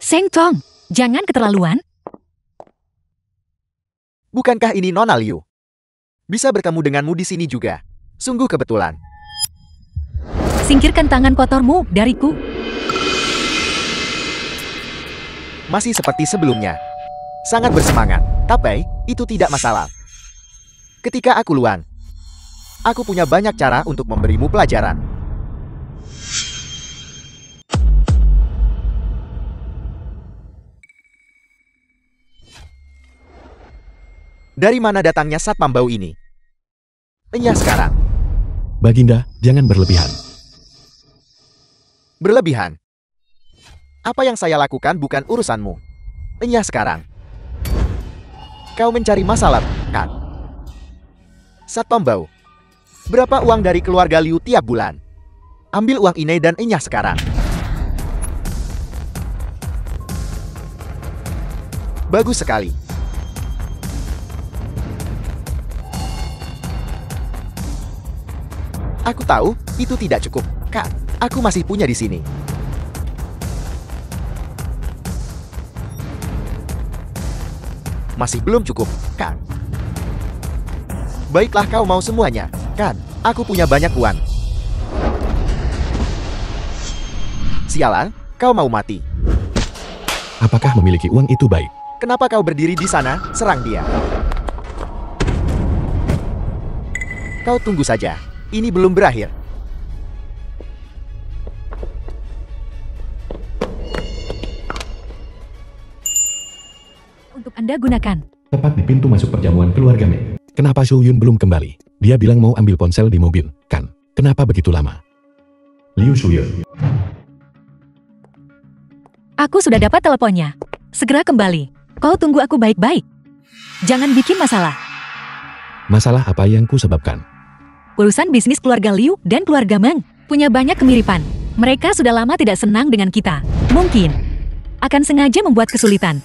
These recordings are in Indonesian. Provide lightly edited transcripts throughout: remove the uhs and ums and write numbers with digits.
Seng Tong, jangan keterlaluan. Bukankah ini Nona Liu? Bisa bertemu denganmu di sini juga. Sungguh kebetulan. Singkirkan tangan kotormu dariku. Masih seperti sebelumnya. Sangat bersemangat, tapi itu tidak masalah. Ketika aku luang, aku punya banyak cara untuk memberimu pelajaran. Dari mana datangnya satpam bau ini? Enyah sekarang. Baginda, jangan berlebihan. Berlebihan? Apa yang saya lakukan bukan urusanmu. Enyah sekarang. Kau mencari masalah, kan? Satpam bau. Berapa uang dari keluarga Liu tiap bulan? Ambil uang ini dan enyah sekarang. Bagus sekali. Aku tahu, itu tidak cukup, Kak. Aku masih punya di sini. Masih belum cukup, Kak. Baiklah kau mau semuanya, kan? Aku punya banyak uang. Sialan, kau mau mati. Apakah memiliki uang itu baik? Kenapa kau berdiri di sana? Serang dia. Kau tunggu saja. Ini belum berakhir. Untuk Anda gunakan. Tepat di pintu masuk perjamuan keluarga Mei. Kenapa Su Yun belum kembali? Dia bilang mau ambil ponsel di mobil, kan? Kenapa begitu lama? Liu Su Yun. Aku sudah dapat teleponnya. Segera kembali. Kau tunggu aku baik-baik. Jangan bikin masalah. Masalah apa yang ku sebabkan? Urusan bisnis keluarga Liu dan keluarga Meng punya banyak kemiripan. Mereka sudah lama tidak senang dengan kita. Mungkin akan sengaja membuat kesulitan.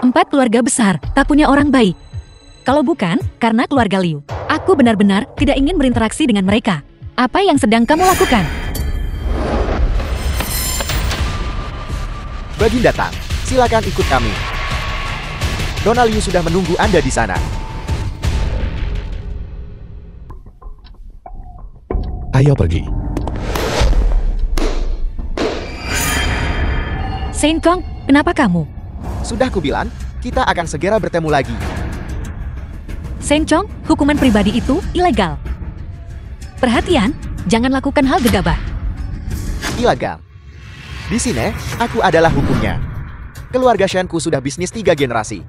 4 keluarga besar tak punya orang baik. Kalau bukan karena keluarga Liu, aku benar-benar tidak ingin berinteraksi dengan mereka. Apa yang sedang kamu lakukan? Baginda Tang, silakan ikut kami. Nona Liu sudah menunggu Anda di sana. Ayo pergi. Seng Tong, kenapa kamu? Sudah kubilang, kita akan segera bertemu lagi. Seng Tong, hukuman pribadi itu ilegal. Perhatian, jangan lakukan hal gegabah. Ilegal. Di sini, aku adalah hukumnya. Keluarga Shenku sudah bisnis 3 generasi.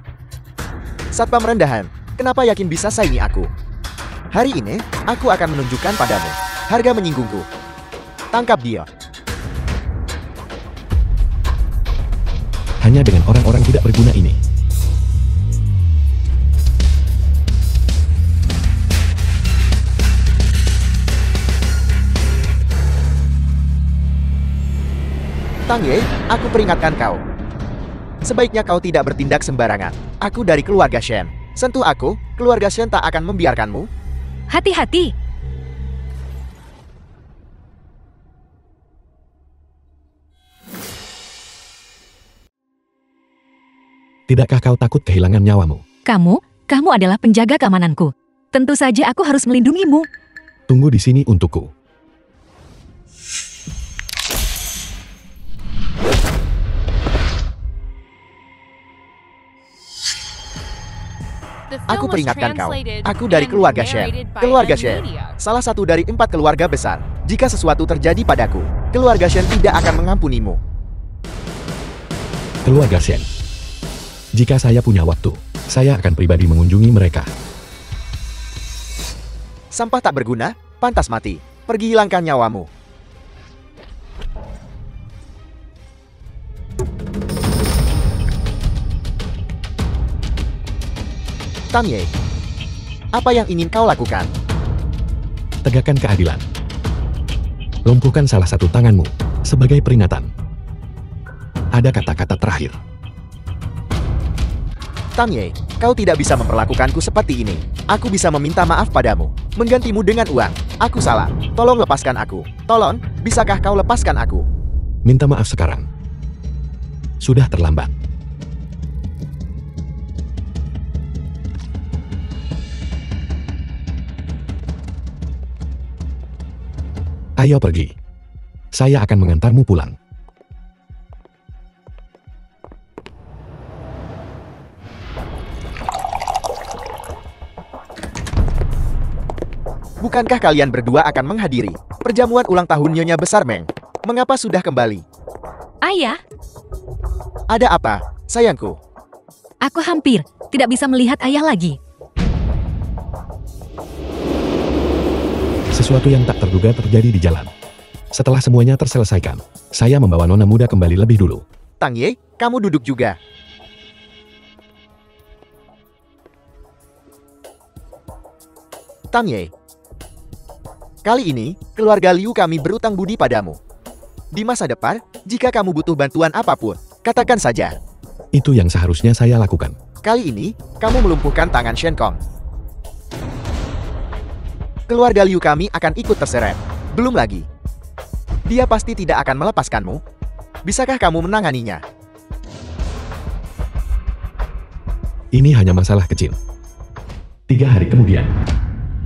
Satpam rendahan, kenapa yakin bisa saingi aku? Hari ini, aku akan menunjukkan padamu. Harga menyinggungku. Tangkap dia. Hanya dengan orang-orang tidak berguna ini. Tang Ye, aku peringatkan kau. Sebaiknya kau tidak bertindak sembarangan. Aku dari keluarga Shen. Sentuh aku, keluarga Shen tak akan membiarkanmu. Hati-hati. Tidakkah kau takut kehilangan nyawamu? Kamu adalah penjaga keamananku. Tentu saja aku harus melindungimu. Tunggu di sini untukku. Aku peringatkan kau. Aku dari keluarga Shen. Keluarga Shen, salah satu dari 4 keluarga besar. Jika sesuatu terjadi padaku, keluarga Shen tidak akan mengampunimu. Keluarga Shen. Jika saya punya waktu, saya akan pribadi mengunjungi mereka. Sampah tak berguna, pantas mati. Pergi hilangkan nyawamu. Tang Ye, apa yang ingin kau lakukan? Tegakkan keadilan. Lumpuhkan salah satu tanganmu, sebagai peringatan. Ada kata-kata terakhir. Tang Ye, kau tidak bisa memperlakukanku seperti ini. Aku bisa meminta maaf padamu, menggantimu dengan uang. Aku salah, tolong lepaskan aku. Tolong, bisakah kau lepaskan aku? Minta maaf sekarang. Sudah terlambat. Ayo pergi. Saya akan mengantarmu pulang. Bukankah kalian berdua akan menghadiri perjamuan ulang tahun Nyonya Besar Meng? Mengapa sudah kembali? Ayah, Ada apa, sayangku? aku hampir tidak bisa melihat ayah lagi. Sesuatu yang tak terduga terjadi di jalan. Setelah semuanya terselesaikan, saya membawa nona muda kembali lebih dulu. Tang Ye, kamu duduk juga. Tang Ye, kali ini, keluarga Liu kami berutang budi padamu. Di masa depan, jika kamu butuh bantuan apapun, katakan saja. Itu yang seharusnya saya lakukan. Kali ini, kamu melumpuhkan tangan Shen Kong. Keluarga Liu kami akan ikut terseret. Belum lagi, dia pasti tidak akan melepaskanmu. Bisakah kamu menanganinya? Ini hanya masalah kecil. 3 hari kemudian,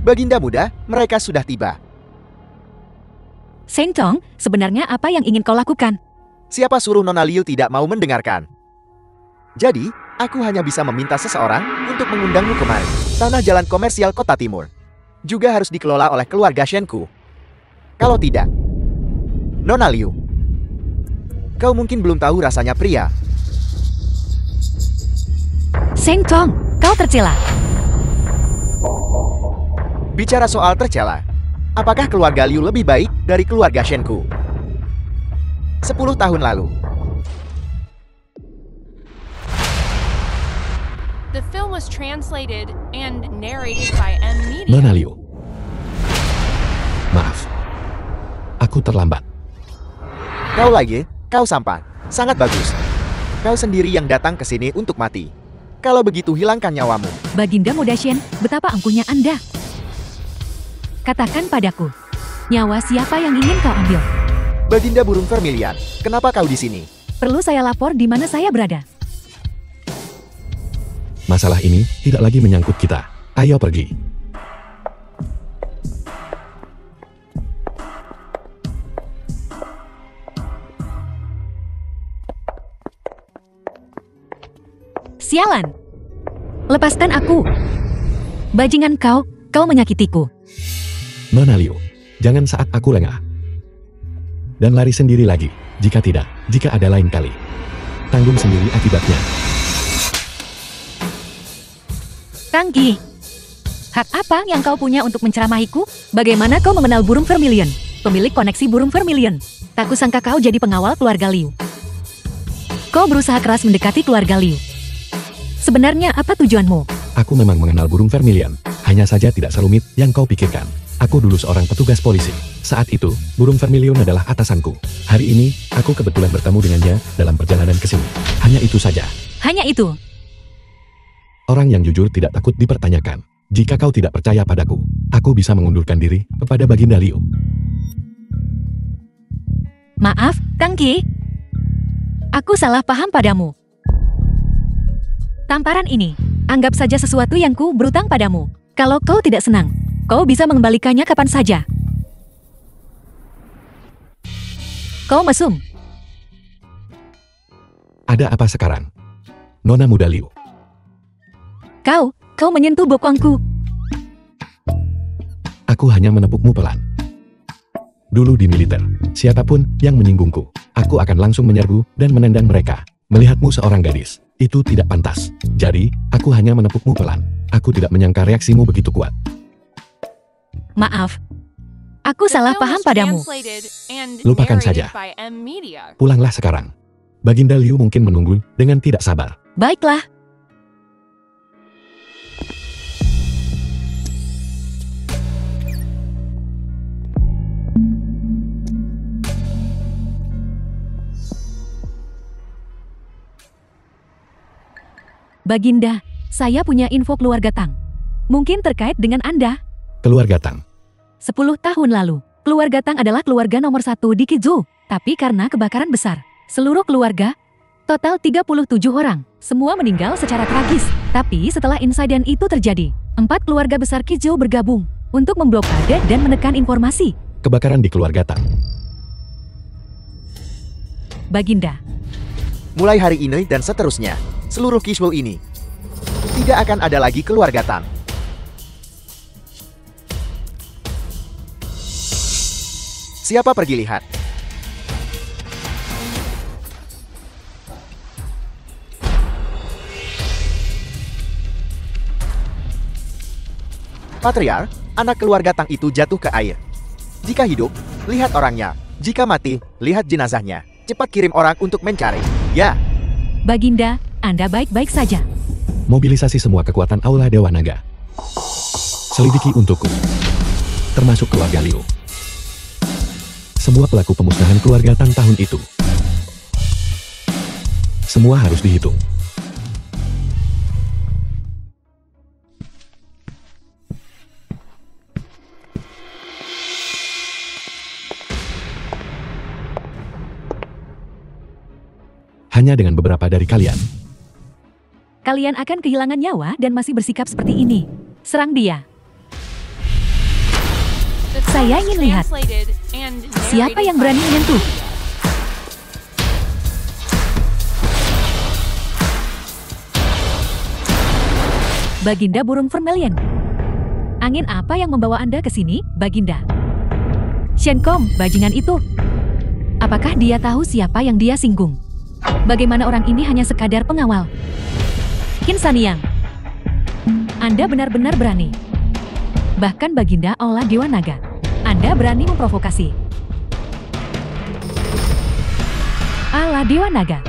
Baginda muda, mereka sudah tiba. Seng Tong, sebenarnya apa yang ingin kau lakukan? Siapa suruh Nona Liu tidak mau mendengarkan? Jadi, aku hanya bisa meminta seseorang untuk mengundangmu kemari. Tanah jalan komersial Kota Timur juga harus dikelola oleh keluarga Shenku. Kalau tidak, Nona Liu, kau mungkin belum tahu rasanya pria. Seng Tong, kau tercela. Bicara soal tercela, apakah keluarga Liu lebih baik dari keluarga Shenku? 10 tahun lalu, The film was translated and narrated by M. Media. Nona Liu. Maaf. Aku terlambat. kau lagi, kau sampan. Sangat bagus. Kau sendiri yang datang ke sini untuk mati. Kalau begitu hilangkan nyawamu. Baginda muda Shen, betapa angkuhnya Anda. Katakan padaku, nyawa siapa yang ingin kau ambil? Baginda burung vermilion, kenapa kau di sini? Perlu saya lapor di mana saya berada? Masalah ini tidak lagi menyangkut kita. Ayo pergi. Sialan! Lepaskan aku! Bajingan kau menyakitiku. Nona Liu, jangan saat aku lengah. Dan lari sendiri lagi. Jika tidak, jika ada lain kali, tanggung sendiri akibatnya. Kang Gi, hak apa yang kau punya untuk menceramahiku? Bagaimana kau mengenal burung vermilion? Pemilik koneksi burung vermilion. Tak kusangka kau jadi pengawal keluarga Liu. Kau berusaha keras mendekati keluarga Liu. Sebenarnya apa tujuanmu? Aku memang mengenal burung vermilion. Hanya saja tidak serumit yang kau pikirkan. Aku dulu seorang petugas polisi. Saat itu, burung vermilion adalah atasanku. Hari ini, aku kebetulan bertemu dengannya dalam perjalanan ke sini. Hanya itu saja. Hanya itu. Orang yang jujur tidak takut dipertanyakan. Jika kau tidak percaya padaku, aku bisa mengundurkan diri kepada Baginda Liu. Maaf, Kang Gi. Aku salah paham padamu. Tamparan ini, anggap saja sesuatu yang ku berutang padamu. Kalau kau tidak senang, kau bisa mengembalikannya kapan saja. Kau mesum. Ada apa sekarang? Nona muda Liu. Kau menyentuh bokongku. Aku hanya menepukmu pelan. Dulu di militer, siapapun yang menyinggungku, aku akan langsung menyerbu dan menendang mereka. Melihatmu seorang gadis, itu tidak pantas. Jadi, aku hanya menepukmu pelan. Aku tidak menyangka reaksimu begitu kuat. Maaf. Aku The salah film paham was padamu. translated and Lupakan narrated saja. by M. Media. Pulanglah sekarang. Baginda Liu mungkin menunggu dengan tidak sabar. Baiklah. Baginda, saya punya info keluarga Tang. Mungkin terkait dengan Anda. Keluarga Tang. 10 tahun lalu, keluarga Tang adalah keluarga nomor 1 di Kizhou. Tapi karena kebakaran besar, seluruh keluarga Total 37 orang, semua meninggal secara tragis. Tapi setelah insiden itu terjadi, 4 keluarga besar Kijou bergabung untuk memblokade dan menekan informasi. Kebakaran di keluarga Tang. Baginda, Mulai hari ini dan seterusnya, seluruh Kijou ini tidak akan ada lagi keluarga Tang. Siapa pergi lihat? Patriark, anak keluarga Tang itu jatuh ke air. Jika hidup, lihat orangnya. Jika mati, lihat jenazahnya. Cepat kirim orang untuk mencari. Ya. Baginda, Anda baik-baik saja. Mobilisasi semua kekuatan Aula Dewa Naga. Selidiki untukku. Termasuk keluarga Liu. Semua pelaku pemusnahan keluarga Tang tahun itu. Semua harus dihitung. Hanya dengan beberapa dari kalian. Kalian akan kehilangan nyawa dan masih bersikap seperti ini. Serang dia. The film Saya was ingin lihat. translated and Siapa narrated yang by berani menyentuh? Baginda burung vermilion. Angin apa yang membawa Anda ke sini, Baginda? Shenkong, bajingan itu. Apakah dia tahu siapa yang dia singgung? Bagaimana orang ini hanya sekadar pengawal? Qin Sanyang, Anda benar-benar berani. Bahkan Baginda Aula Dewa Naga, Anda berani memprovokasi. Aula Dewa Naga,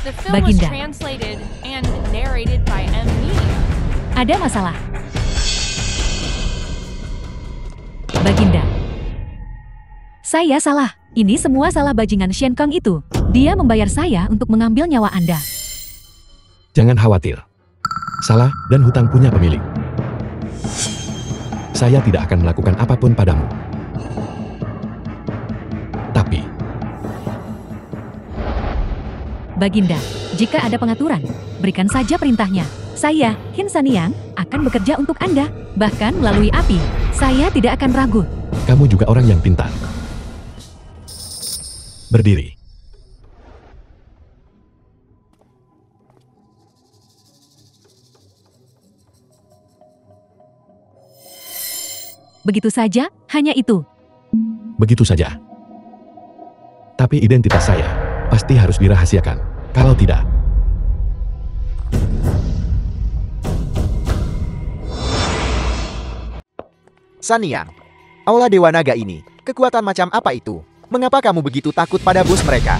The film was Baginda. translated and narrated by M. Media. ada masalah. Baginda, saya salah. Ini semua salah bajingan Shenkong itu. Dia membayar saya untuk mengambil nyawa Anda. Jangan khawatir. Salah dan hutang punya pemilik. Saya tidak akan melakukan apapun padamu. Tapi, Baginda, jika ada pengaturan, berikan saja perintahnya. Saya, Qin Sanyang, akan bekerja untuk Anda, bahkan melalui api. Saya tidak akan ragu. kamu juga orang yang pintar. Berdiri. Begitu saja, hanya itu. Begitu saja. Tapi identitas saya pasti harus dirahasiakan. Kalau tidak, Sanyang, Aula Dewa Naga ini, kekuatan macam apa itu? Mengapa kamu begitu takut pada bos mereka?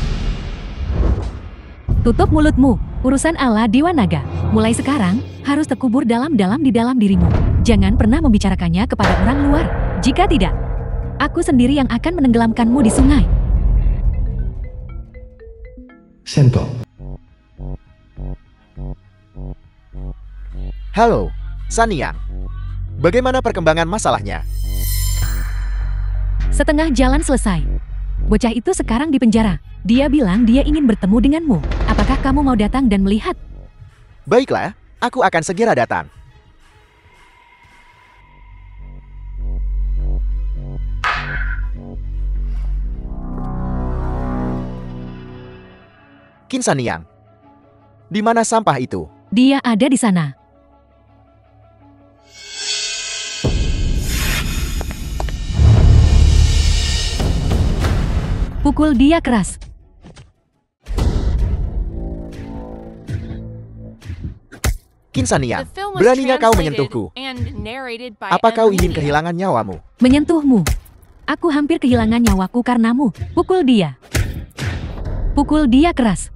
Tutup mulutmu, urusan Allah Dewa Naga. Mulai sekarang, harus terkubur dalam-dalam di dalam dirimu. Jangan pernah membicarakannya kepada orang luar. Jika tidak, aku sendiri yang akan menenggelamkanmu di sungai. Sento. Halo, Sanyang. Bagaimana perkembangan masalahnya? Setengah jalan selesai. Bocah itu sekarang di penjara. Dia bilang dia ingin bertemu denganmu. Apakah kamu mau datang dan melihat? Baiklah, aku akan segera datang. Qin Sanyang, di mana sampah itu? Dia ada di sana. Pukul dia keras. Qin Sanyang, The film was beraninya kau translated menyentuhku? and narrated by Apa M. kau ingin Media. kehilangan nyawamu? Menyentuhmu. Aku hampir kehilangan nyawaku karenamu. Pukul dia. Pukul dia keras.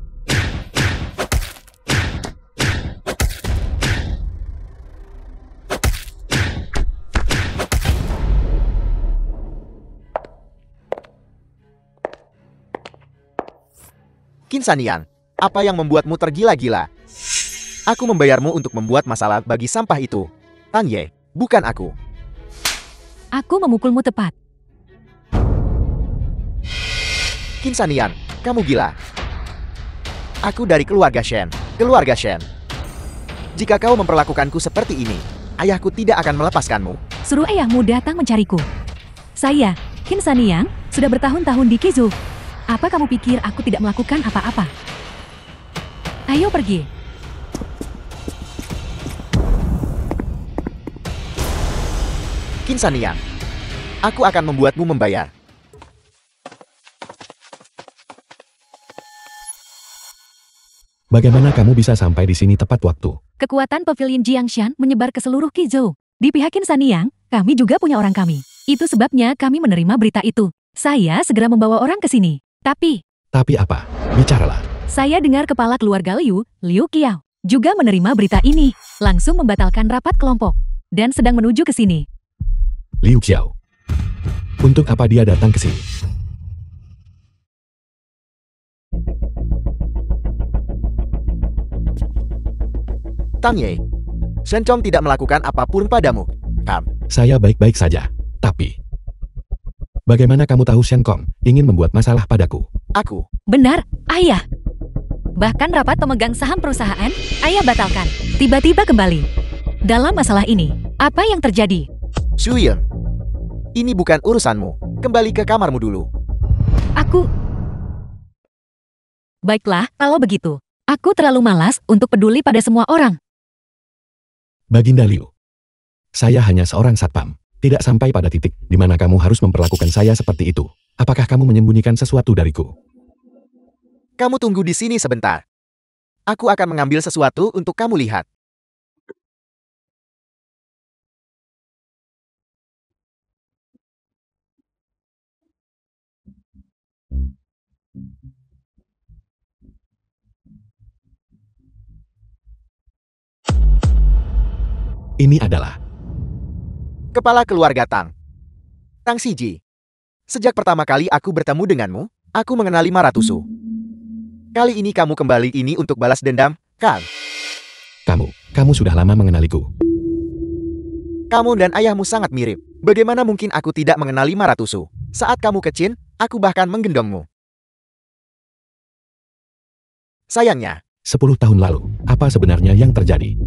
Qin Sanyang, apa yang membuatmu tergila-gila? Aku membayarmu untuk membuat masalah bagi sampah itu. Tan Ye, bukan aku. Aku memukulmu tepat. Qin Sanyang, Kamu gila. Aku dari keluarga Shen. Keluarga Shen. Jika kau memperlakukanku seperti ini, ayahku tidak akan melepaskanmu. Suruh ayahmu datang mencariku. Saya, Qin Sanyang, sudah bertahun-tahun di Qizhou. Apa kamu pikir aku tidak melakukan apa-apa? Ayo pergi. Qin Sanyang, aku akan membuatmu membayar. Bagaimana kamu bisa sampai di sini tepat waktu? Kekuatan Pavilion Jiangshan menyebar ke seluruh Qizhou. Di pihak Qin Sanyang, kami juga punya orang kami. Itu sebabnya kami menerima berita itu. Saya segera membawa orang ke sini. Tapi apa? Bicaralah. saya dengar kepala keluarga Liu, Liu Qiao, juga menerima berita ini. Langsung membatalkan rapat kelompok. Dan sedang menuju ke sini. Liu Qiao. Untuk apa dia datang ke sini? Tang Ye, Shen Chong tidak melakukan apapun padamu. Saya baik-baik saja. Tapi, bagaimana kamu tahu Shen Kong ingin membuat masalah padaku? Aku. Benar, ayah. Bahkan rapat pemegang saham perusahaan, ayah batalkan. Tiba-tiba kembali. Dalam masalah ini, apa yang terjadi? Xu Yun, ini bukan urusanmu. Kembali ke kamarmu dulu. Aku... Baiklah, kalau begitu. Aku terlalu malas untuk peduli pada semua orang. Baginda Liu, saya hanya seorang satpam. Tidak sampai pada titik di mana kamu harus memperlakukan saya seperti itu. Apakah kamu menyembunyikan sesuatu dariku? Kamu tunggu di sini sebentar. Aku akan mengambil sesuatu untuk kamu lihat. Ini adalah Kepala keluarga Tang. Tang Xiji. Sejak pertama kali aku bertemu denganmu, aku mengenali Maratusu. Kali ini kamu kembali ini untuk balas dendam, kan? kamu sudah lama mengenaliku. Kamu dan ayahmu sangat mirip. Bagaimana mungkin aku tidak mengenali Maratusu? Saat kamu kecil, aku bahkan menggendongmu. Sayangnya, 10 tahun lalu, apa sebenarnya yang terjadi?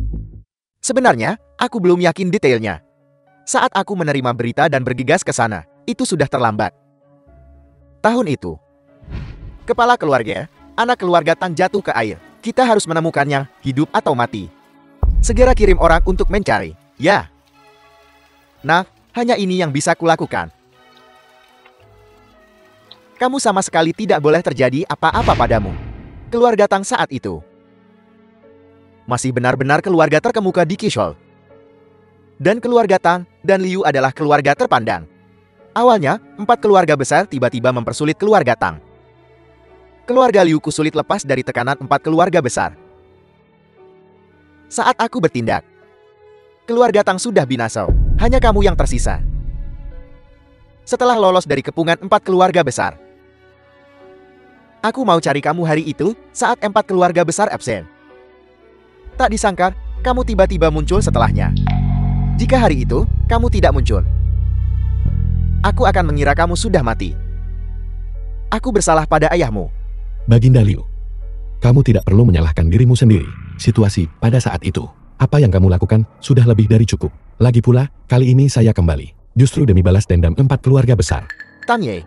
sebenarnya, aku belum yakin detailnya. Saat aku menerima berita dan bergegas ke sana, itu sudah terlambat. Tahun itu, kepala keluarga, anak keluarga Tang jatuh ke air. Kita harus menemukannya, hidup atau mati. Segera kirim orang untuk mencari, ya. Nah, hanya ini yang bisa kulakukan. Kamu sama sekali tidak boleh terjadi apa-apa padamu. Keluarga Tang saat itu masih benar-benar keluarga terkemuka di Qishol. Dan keluarga Tang dan Liu adalah keluarga terpandang. Awalnya, 4 keluarga besar tiba-tiba mempersulit keluarga Tang. Keluarga Liu sulit lepas dari tekanan 4 keluarga besar. Saat aku bertindak, keluarga Tang sudah binasa. Hanya kamu yang tersisa. Setelah lolos dari kepungan 4 keluarga besar, aku mau cari kamu hari itu saat 4 keluarga besar absen. Tak disangka, kamu tiba-tiba muncul setelahnya. Jika hari itu, kamu tidak muncul, aku akan mengira kamu sudah mati. Aku bersalah pada ayahmu. Baginda Liu, kamu tidak perlu menyalahkan dirimu sendiri. Situasi pada saat itu, apa yang kamu lakukan sudah lebih dari cukup. Lagi pula, kali ini saya kembali. Justru demi balas dendam 4 keluarga besar. Tang Ye,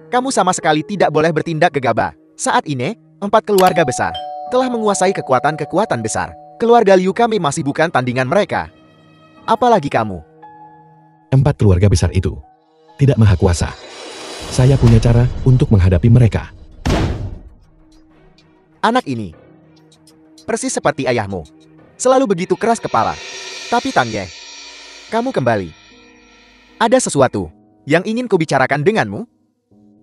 kamu sama sekali tidak boleh bertindak gegabah. Saat ini, 4 keluarga besar telah menguasai kekuatan-kekuatan besar. Keluarga Liu kami masih bukan tandingan mereka. Apalagi kamu. 4 keluarga besar itu tidak maha kuasa. Saya punya cara untuk menghadapi mereka. Anak ini persis seperti ayahmu. Selalu begitu keras kepala. Tapi Tang Ye, kamu kembali. Ada sesuatu yang ingin kubicarakan denganmu?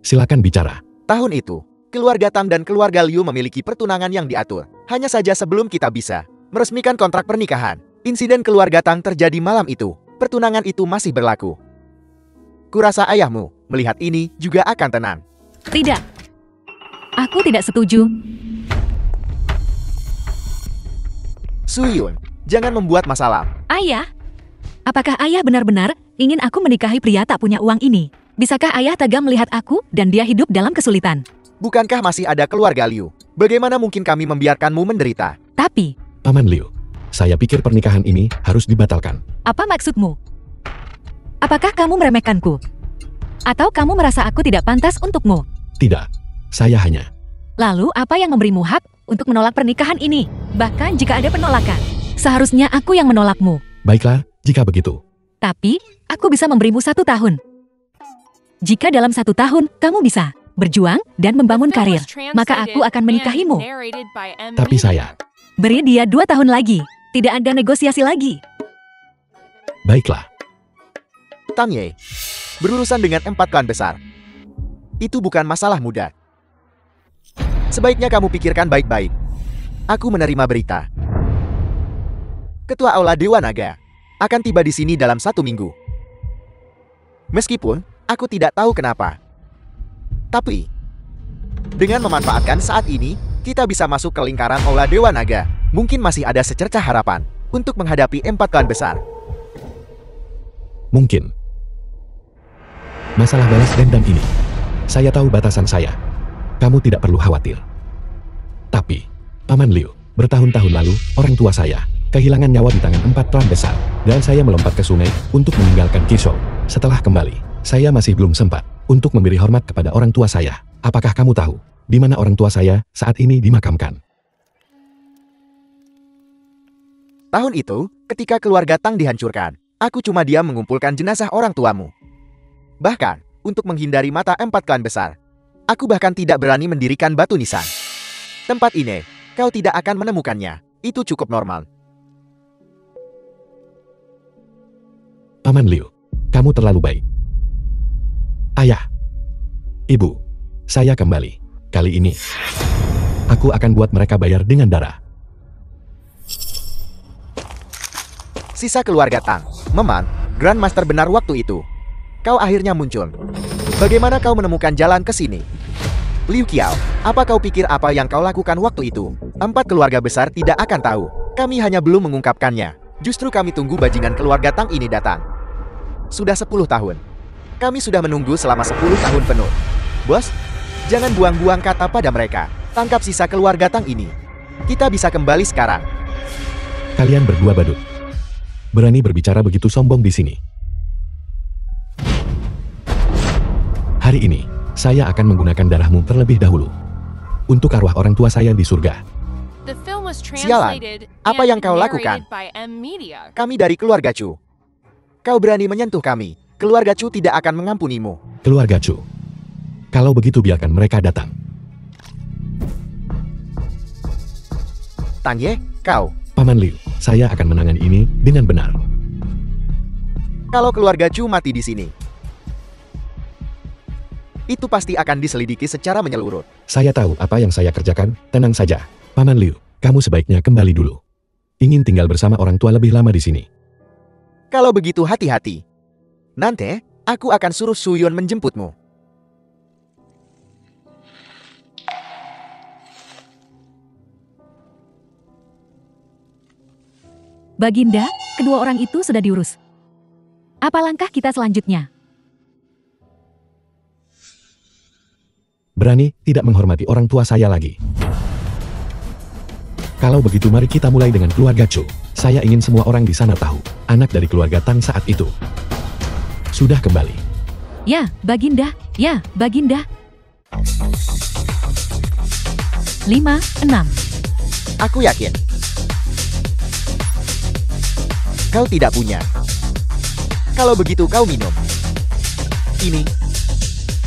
Silakan bicara. Tahun itu, keluarga Tang dan keluarga Liu memiliki pertunangan yang diatur. Hanya saja sebelum kita bisa meresmikan kontrak pernikahan, insiden keluarga Tang terjadi malam itu. Pertunangan itu masih berlaku. Kurasa ayahmu melihat ini juga akan tenang. Tidak. Aku tidak setuju. Xu Yun, jangan membuat masalah. Ayah? Apakah ayah benar-benar ingin aku menikahi pria tak punya uang ini? Bisakah ayah tega melihat aku dan dia hidup dalam kesulitan? Bukankah masih ada keluarga Liu? Bagaimana mungkin kami membiarkanmu menderita? Tapi, Paman Liu, saya pikir pernikahan ini harus dibatalkan. apa maksudmu? Apakah kamu meremehkanku? Atau kamu merasa aku tidak pantas untukmu? Tidak, saya hanya... Lalu apa yang memberimu hak untuk menolak pernikahan ini? Bahkan jika ada penolakan, seharusnya aku yang menolakmu. Baiklah, jika begitu. Tapi, aku bisa memberimu 1 tahun. Jika dalam 1 tahun kamu bisa berjuang dan membangun The film karir, was maka translated aku akan and menikahimu. narrated by M. Tapi Media. saya... Beri dia 2 tahun lagi. Tidak ada negosiasi lagi. Baiklah, Tang Ye, berurusan dengan 4 klan besar. Itu bukan masalah mudah. Sebaiknya kamu pikirkan baik-baik. Aku menerima berita. Ketua Aula Dewa Naga akan tiba di sini dalam 1 minggu. Meskipun aku tidak tahu kenapa. Tapi, dengan memanfaatkan saat ini, kita bisa masuk ke lingkaran Aula Dewa Naga. Mungkin masih ada secercah harapan untuk menghadapi 4 klan besar. mungkin. Masalah balas dendam ini, saya tahu batasan saya. Kamu tidak perlu khawatir. Tapi, Paman Liu, bertahun-tahun lalu, orang tua saya kehilangan nyawa di tangan 4 klan besar, dan saya melompat ke sungai untuk meninggalkan Qishou. Setelah kembali, saya masih belum sempat untuk memberi hormat kepada orang tua saya. Apakah kamu tahu di mana orang tua saya saat ini dimakamkan? Tahun itu, ketika keluarga Tang dihancurkan, aku cuma diam mengumpulkan jenazah orang tuamu. Bahkan, untuk menghindari mata 4 klan besar, aku bahkan tidak berani mendirikan batu nisan. Tempat ini, kau tidak akan menemukannya. Itu cukup normal. Paman Liu, kamu terlalu baik. Ayah, Ibu, saya kembali. Kali ini, aku akan buat mereka bayar dengan darah. Sisa keluarga Tang, Meman, Grandmaster benar waktu itu. Kau akhirnya muncul. Bagaimana kau menemukan jalan ke sini? Liu Qiao, apa kau pikir apa yang kau lakukan waktu itu? 4 keluarga besar tidak akan tahu. Kami hanya belum mengungkapkannya. Justru kami tunggu bajingan keluarga Tang ini datang. Sudah 10 tahun. Kami sudah menunggu selama 10 tahun penuh. Bos, jangan buang-buang kata pada mereka. Tangkap sisa keluarga Tang ini. Kita bisa kembali sekarang. Kalian berdua badut. Berani berbicara begitu sombong di sini. Hari ini, saya akan menggunakan darahmu terlebih dahulu. Untuk arwah orang tua saya di surga. The film was Sialan, translated apa and yang kau lakukan? narrated by M. Media. Kami dari keluarga Chu. Kau berani menyentuh kami. Keluarga Chu tidak akan mengampunimu. Keluarga Chu. Kalau begitu biarkan mereka datang. Tang Ye, kau. Paman Liu, saya akan menangani ini dengan benar. Kalau keluarga Chu mati di sini, itu pasti akan diselidiki secara menyeluruh. Saya tahu apa yang saya kerjakan, tenang saja. Paman Liu, kamu sebaiknya kembali dulu. Ingin tinggal bersama orang tua lebih lama di sini. Kalau begitu hati-hati. Nanti, aku akan suruh Su Yun menjemputmu. Baginda, kedua orang itu sudah diurus. Apa langkah kita selanjutnya? Berani tidak menghormati orang tua saya lagi. Kalau begitu mari kita mulai dengan keluarga Chu. Saya ingin semua orang di sana tahu, anak dari keluarga Tang saat itu sudah kembali. Ya, Baginda. Ya, Baginda. 5, 6. Aku yakin. Kau tidak punya. Kalau begitu kau minum. Ini.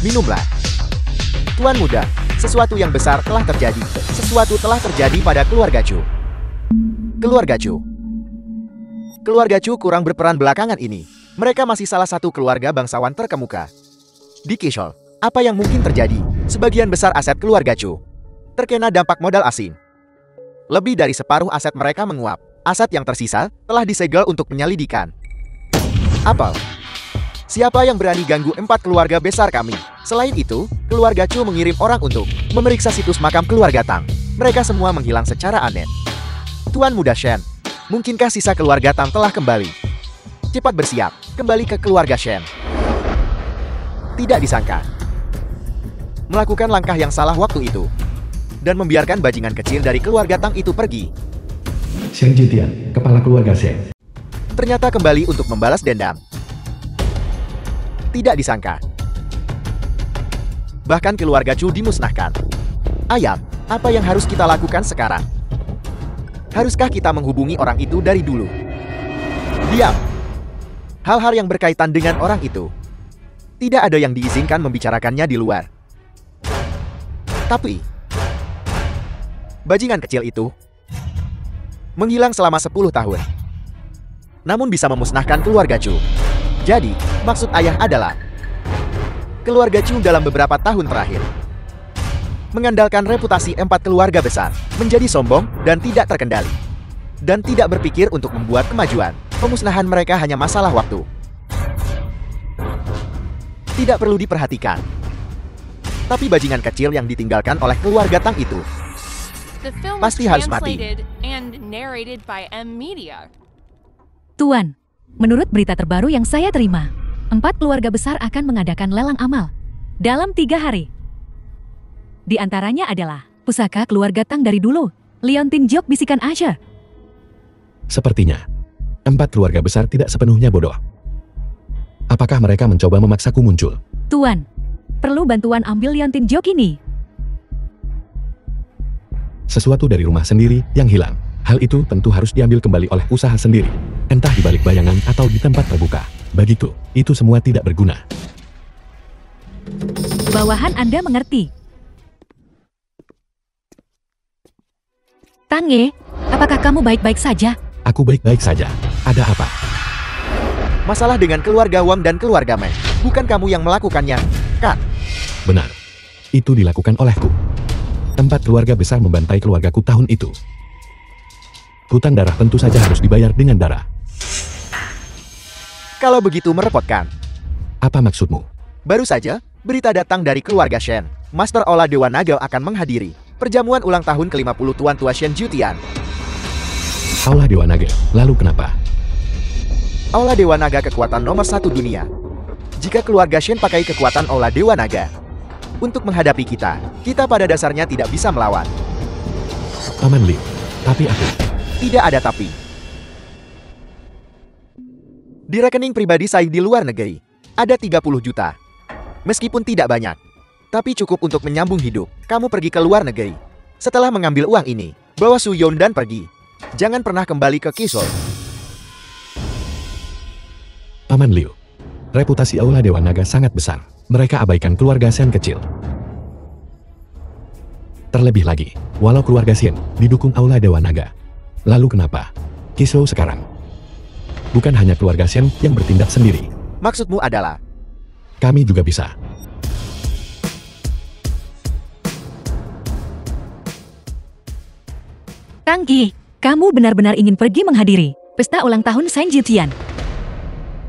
Minumlah. Tuan muda, sesuatu yang besar telah terjadi. Sesuatu telah terjadi pada keluarga Chu. Keluarga Chu. Keluarga Chu kurang berperan belakangan ini. Mereka masih salah satu keluarga bangsawan terkemuka di Qishou. Apa yang mungkin terjadi? Sebagian besar aset keluarga Chu terkena dampak modal asing. Lebih dari separuh aset mereka menguap. Aset yang tersisa telah disegel untuk penyelidikan. Apa? Siapa yang berani ganggu 4 keluarga besar kami? Selain itu, keluarga Chu mengirim orang untuk memeriksa situs makam keluarga Tang. Mereka semua menghilang secara aneh. Tuan muda Shen, mungkinkah sisa keluarga Tang telah kembali? Cepat bersiap, kembali ke keluarga Shen. Tidak disangka. melakukan langkah yang salah waktu itu, dan membiarkan bajingan kecil dari keluarga Tang itu pergi. Shen Jitian, kepala keluarga Shen. Ternyata kembali untuk membalas dendam. Tidak disangka, bahkan keluarga Chu dimusnahkan. Ayam, apa yang harus kita lakukan sekarang? Haruskah kita menghubungi orang itu dari dulu? Diam. Hal-hal yang berkaitan dengan orang itu tidak ada yang diizinkan membicarakannya di luar. Tapi bajingan kecil itu menghilang selama 10 tahun, namun bisa memusnahkan keluarga Chu. Jadi, maksud ayah adalah keluarga Chu dalam beberapa tahun terakhir mengandalkan reputasi 4 keluarga besar, menjadi sombong dan tidak terkendali, dan tidak berpikir untuk membuat kemajuan. Pemusnahan mereka hanya masalah waktu. Tidak perlu diperhatikan. Tapi bajingan kecil yang ditinggalkan oleh keluarga Tang itu The film was pasti harus mati. translated and narrated by M Media. Tuan, menurut berita terbaru yang saya terima, 4 keluarga besar akan mengadakan lelang amal dalam 3 hari. Di antaranya adalah pusaka keluarga Tang dari dulu, Liontin Jok, bisikan Asher. Sepertinya 4 keluarga besar tidak sepenuhnya bodoh. Apakah mereka mencoba memaksaku muncul? Tuan, perlu bantuan ambil Liontin Jok ini. Sesuatu dari rumah sendiri yang hilang. Hal itu tentu harus diambil kembali oleh usaha sendiri. Entah di balik bayangan atau di tempat terbuka. Bagiku, itu semua tidak berguna. Bawahan Anda mengerti. Tange, apakah kamu baik-baik saja? Aku baik-baik saja. Ada apa? masalah dengan keluarga Wang dan keluarga Meng. Bukan kamu yang melakukannya, kan? Benar. Itu dilakukan olehku. 4 keluarga besar membantai keluargaku tahun itu. Hutang darah tentu saja harus dibayar dengan darah. Kalau begitu merepotkan. Apa maksudmu? Baru saja, berita datang dari keluarga Shen. Master Ola Dewa Naga akan menghadiri perjamuan ulang tahun ke-50 Tuan Tua Shen Jutian. Aula Dewa Naga, lalu kenapa? Aula Dewa Naga kekuatan nomor 1 dunia. Jika keluarga Shen pakai kekuatan Aula Dewa Naga untuk menghadapi kita, kita pada dasarnya tidak bisa melawan. Paman Liu, tapi aku... Tidak ada tapi. Di rekening pribadi saya di luar negeri, ada 30 juta. Meskipun tidak banyak, tapi cukup untuk menyambung hidup. Kamu pergi ke luar negeri. Setelah mengambil uang ini, bawa Su Yon dan pergi. Jangan pernah kembali ke Kisol. Paman Liu, reputasi Aula Dewa Naga sangat besar. Mereka abaikan keluarga Shen kecil. Terlebih lagi, walau keluarga Shen didukung Aula Dewa Naga. Lalu kenapa Kisou sekarang? Bukan hanya keluarga Shen yang bertindak sendiri. Maksudmu adalah Kami juga bisa. Tangki, kamu benar-benar ingin pergi menghadiri pesta ulang tahun Shen Jitian.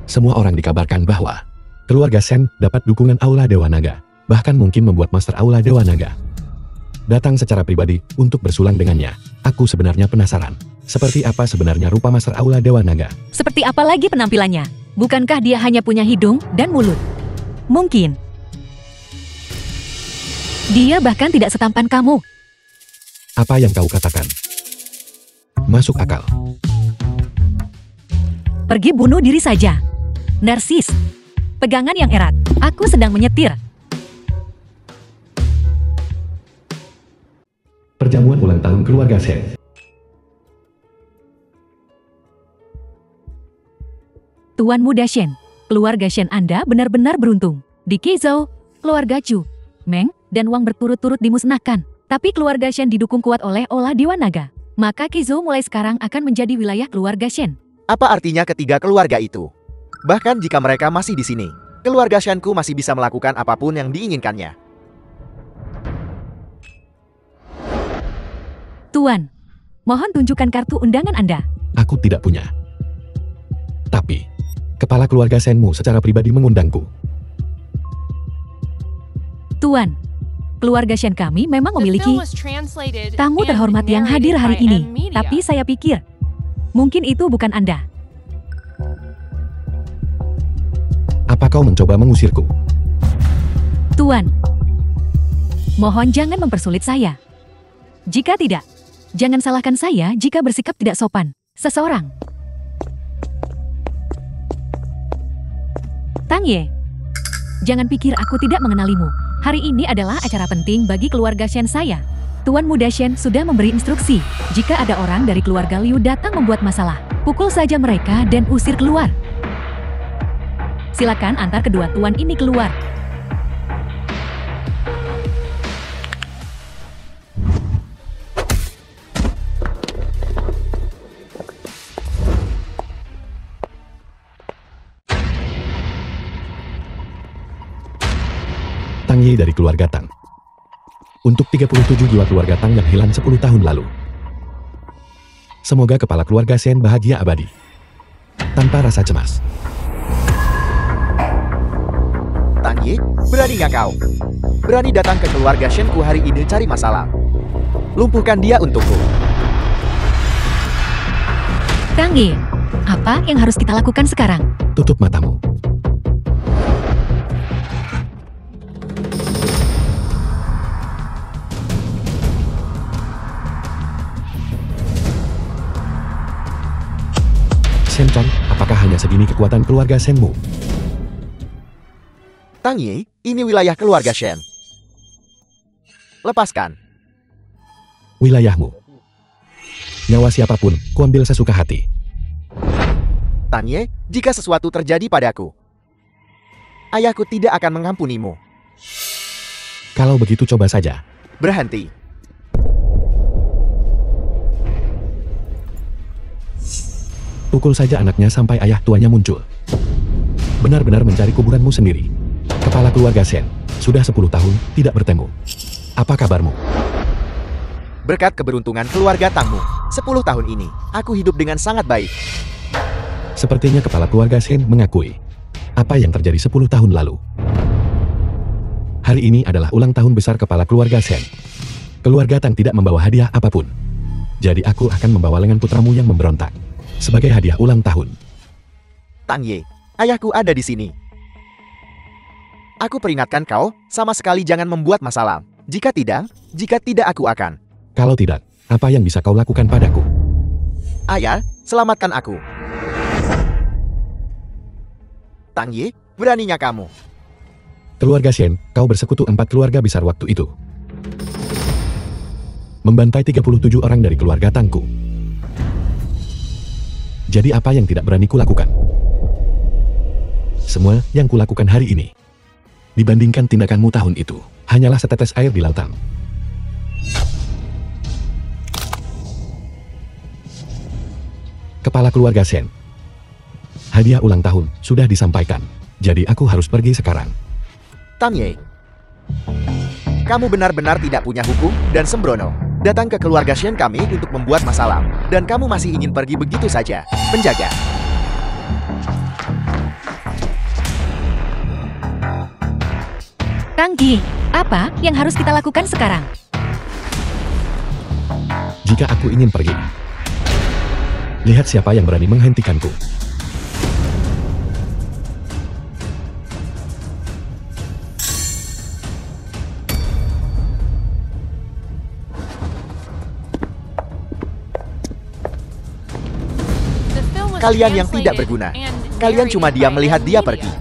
Semua orang dikabarkan bahwa keluarga Shen dapat dukungan Aula Dewa Naga, bahkan mungkin membuat Master Aula Dewa Naga datang secara pribadi untuk bersulang dengannya. Aku sebenarnya penasaran, seperti apa sebenarnya rupa Master Aula Dewa Naga. Seperti apa lagi penampilannya? Bukankah dia hanya punya hidung dan mulut? Mungkin dia bahkan tidak setampan kamu. Apa yang kau katakan masuk akal. Pergi bunuh diri saja. Narsis. Pegangan yang erat. Aku sedang menyetir. Perjamuan ulang tahun keluarga Shen. Tuan Muda Shen, keluarga Shen Anda benar-benar beruntung. Di Keizhou, keluarga Chu, Meng, dan Wang berturut-turut dimusnahkan. Tapi keluarga Shen didukung kuat oleh Ola Dewa Naga. Maka Keizhou mulai sekarang akan menjadi wilayah keluarga Shen. apa artinya ketiga keluarga itu? Bahkan jika mereka masih di sini, keluarga Shenku masih bisa melakukan apapun yang diinginkannya. Tuan, mohon tunjukkan kartu undangan Anda. Aku tidak punya. Tapi, kepala keluarga Shenmu secara pribadi mengundangku. Tuan, keluarga Shen kami memang The memiliki film was translated tamu and terhormat yang hadir narrated hari by ini. M Media. Tapi saya pikir, mungkin itu bukan Anda. Apa kau mencoba mengusirku? Tuan, Mohon jangan mempersulit saya. Jika tidak, jangan salahkan saya jika bersikap tidak sopan. Seseorang. Tang Ye, jangan pikir aku tidak mengenalimu. Hari ini adalah acara penting bagi keluarga Shen saya. Tuan Muda Shen sudah memberi instruksi. Jika ada orang dari keluarga Liu datang membuat masalah, pukul saja mereka dan usir keluar. Silakan antar kedua tuan ini keluar. Tang Ye dari keluarga Tang. Untuk 37 jiwa keluarga Tang yang hilang 10 tahun lalu. Semoga kepala keluarga Shen bahagia abadi. Tanpa rasa cemas. Tang Ye, berani nggak kau? Berani datang ke keluarga Shenku hari ini cari masalah. Lumpuhkan dia untukku. Tang Ye, apa yang harus kita lakukan sekarang? Tutup matamu. Shen Chong, apakah hanya segini kekuatan keluarga Shenmu? Tang Ye, ini wilayah keluarga Shen. Lepaskan. Wilayahmu. Nyawa siapapun, kuambil sesuka hati. Tang Ye, jika sesuatu terjadi padaku, ayahku tidak akan mengampunimu. Kalau begitu coba saja. Berhenti. Pukul saja anaknya sampai ayah tuanya muncul. Benar-benar mencari kuburanmu sendiri. Kepala keluarga Shen, sudah 10 tahun tidak bertemu. Apa kabarmu? Berkat keberuntungan keluarga Tangmu, 10 tahun ini, aku hidup dengan sangat baik. Sepertinya kepala keluarga Shen mengakui apa yang terjadi 10 tahun lalu. Hari ini adalah ulang tahun besar kepala keluarga Shen. Keluarga Tang tidak membawa hadiah apapun. Jadi aku akan membawa lengan putramu yang memberontak sebagai hadiah ulang tahun. Tang Ye, ayahku ada di sini. Aku peringatkan kau, sama sekali jangan membuat masalah. Jika tidak aku akan. Kalau tidak, apa yang bisa kau lakukan padaku? Ayah, selamatkan aku. Tang Ye, beraninya kamu. Keluarga Shen, kau bersekutu 4 keluarga besar waktu itu. Membantai 37 orang dari keluarga Tangku. Jadi apa yang tidak berani kulakukan? Semua yang kulakukan hari ini, dibandingkan tindakanmu tahun itu, hanyalah setetes air di lautan. Kepala keluarga Shen, hadiah ulang tahun sudah disampaikan, jadi aku harus pergi sekarang. Tang Ye, kamu benar-benar tidak punya hukum dan sembrono. Datang ke keluarga Shen kami untuk membuat masalah, dan kamu masih ingin pergi begitu saja. Penjaga. Tang Ye, apa yang harus kita lakukan sekarang? Jika aku ingin pergi, lihat siapa yang berani menghentikanku. Kalian yang tidak berguna. Kalian cuma diam melihat dia pergi.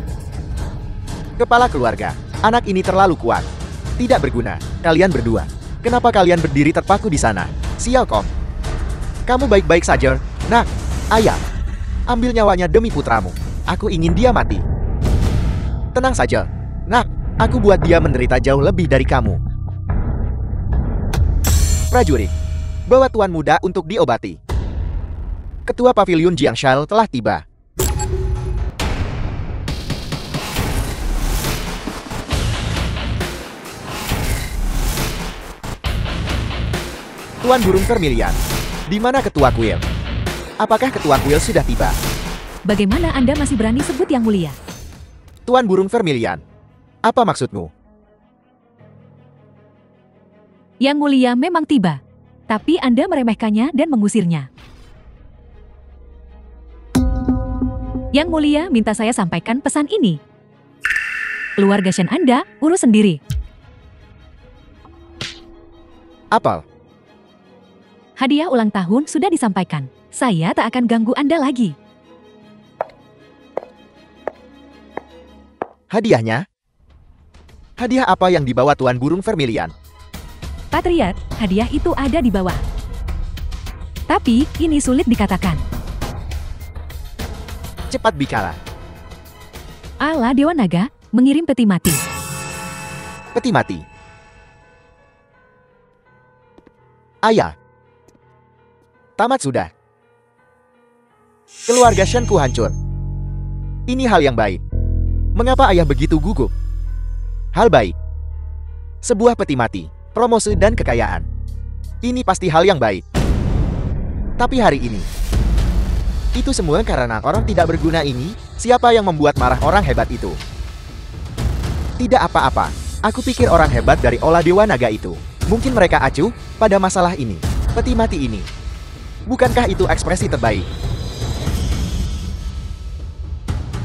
Kepala keluarga, anak ini terlalu kuat. Tidak berguna. Kalian berdua. Kenapa kalian berdiri terpaku di sana? Xiao Kong, kamu baik-baik saja? Nak, ayah, ambil nyawanya demi putramu. Aku ingin dia mati. Tenang saja. Nak, aku buat dia menderita jauh lebih dari kamu. Prajurit, bawa tuan muda untuk diobati. Ketua Pavilion Jiangshal telah tiba. Tuan Burung Vermilion, di mana Ketua Kuil? Apakah Ketua Kuil sudah tiba? Bagaimana Anda masih berani sebut Yang Mulia? Tuan Burung Vermilion, apa maksudmu? Yang Mulia memang tiba, tapi Anda meremehkannya dan mengusirnya. Yang Mulia minta saya sampaikan pesan ini. Keluarga Shen Anda urus sendiri. Apel. Hadiah ulang tahun sudah disampaikan. Saya tak akan ganggu Anda lagi. Hadiahnya? Hadiah apa yang dibawa Tuan Burung Vermilion? Patriot, hadiah itu ada di bawah. Tapi, ini sulit dikatakan. Cepat bicara. Allah Dewa Naga mengirim peti mati. Peti mati. Ayah. Tamat sudah. Keluarga Shenku hancur. Ini hal yang baik. Mengapa ayah begitu gugup? Hal baik. Sebuah peti mati, promosi dan kekayaan. Ini pasti hal yang baik. Tapi hari ini, itu semua karena orang tidak berguna ini. Siapa yang membuat marah orang hebat itu? Tidak apa-apa. Aku pikir orang hebat dari Olah Dewa Naga itu. Mungkin mereka acuh pada masalah ini. Peti mati ini. Bukankah itu ekspresi terbaik?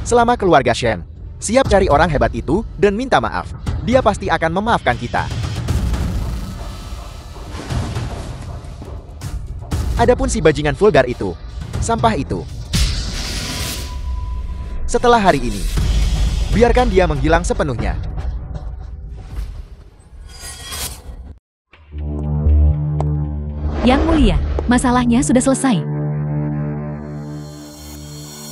Selama keluarga Shen siap cari orang hebat itu dan minta maaf, dia pasti akan memaafkan kita. Adapun si bajingan vulgar itu, sampah itu. Setelah hari ini, biarkan dia menghilang sepenuhnya. Yang mulia, masalahnya sudah selesai.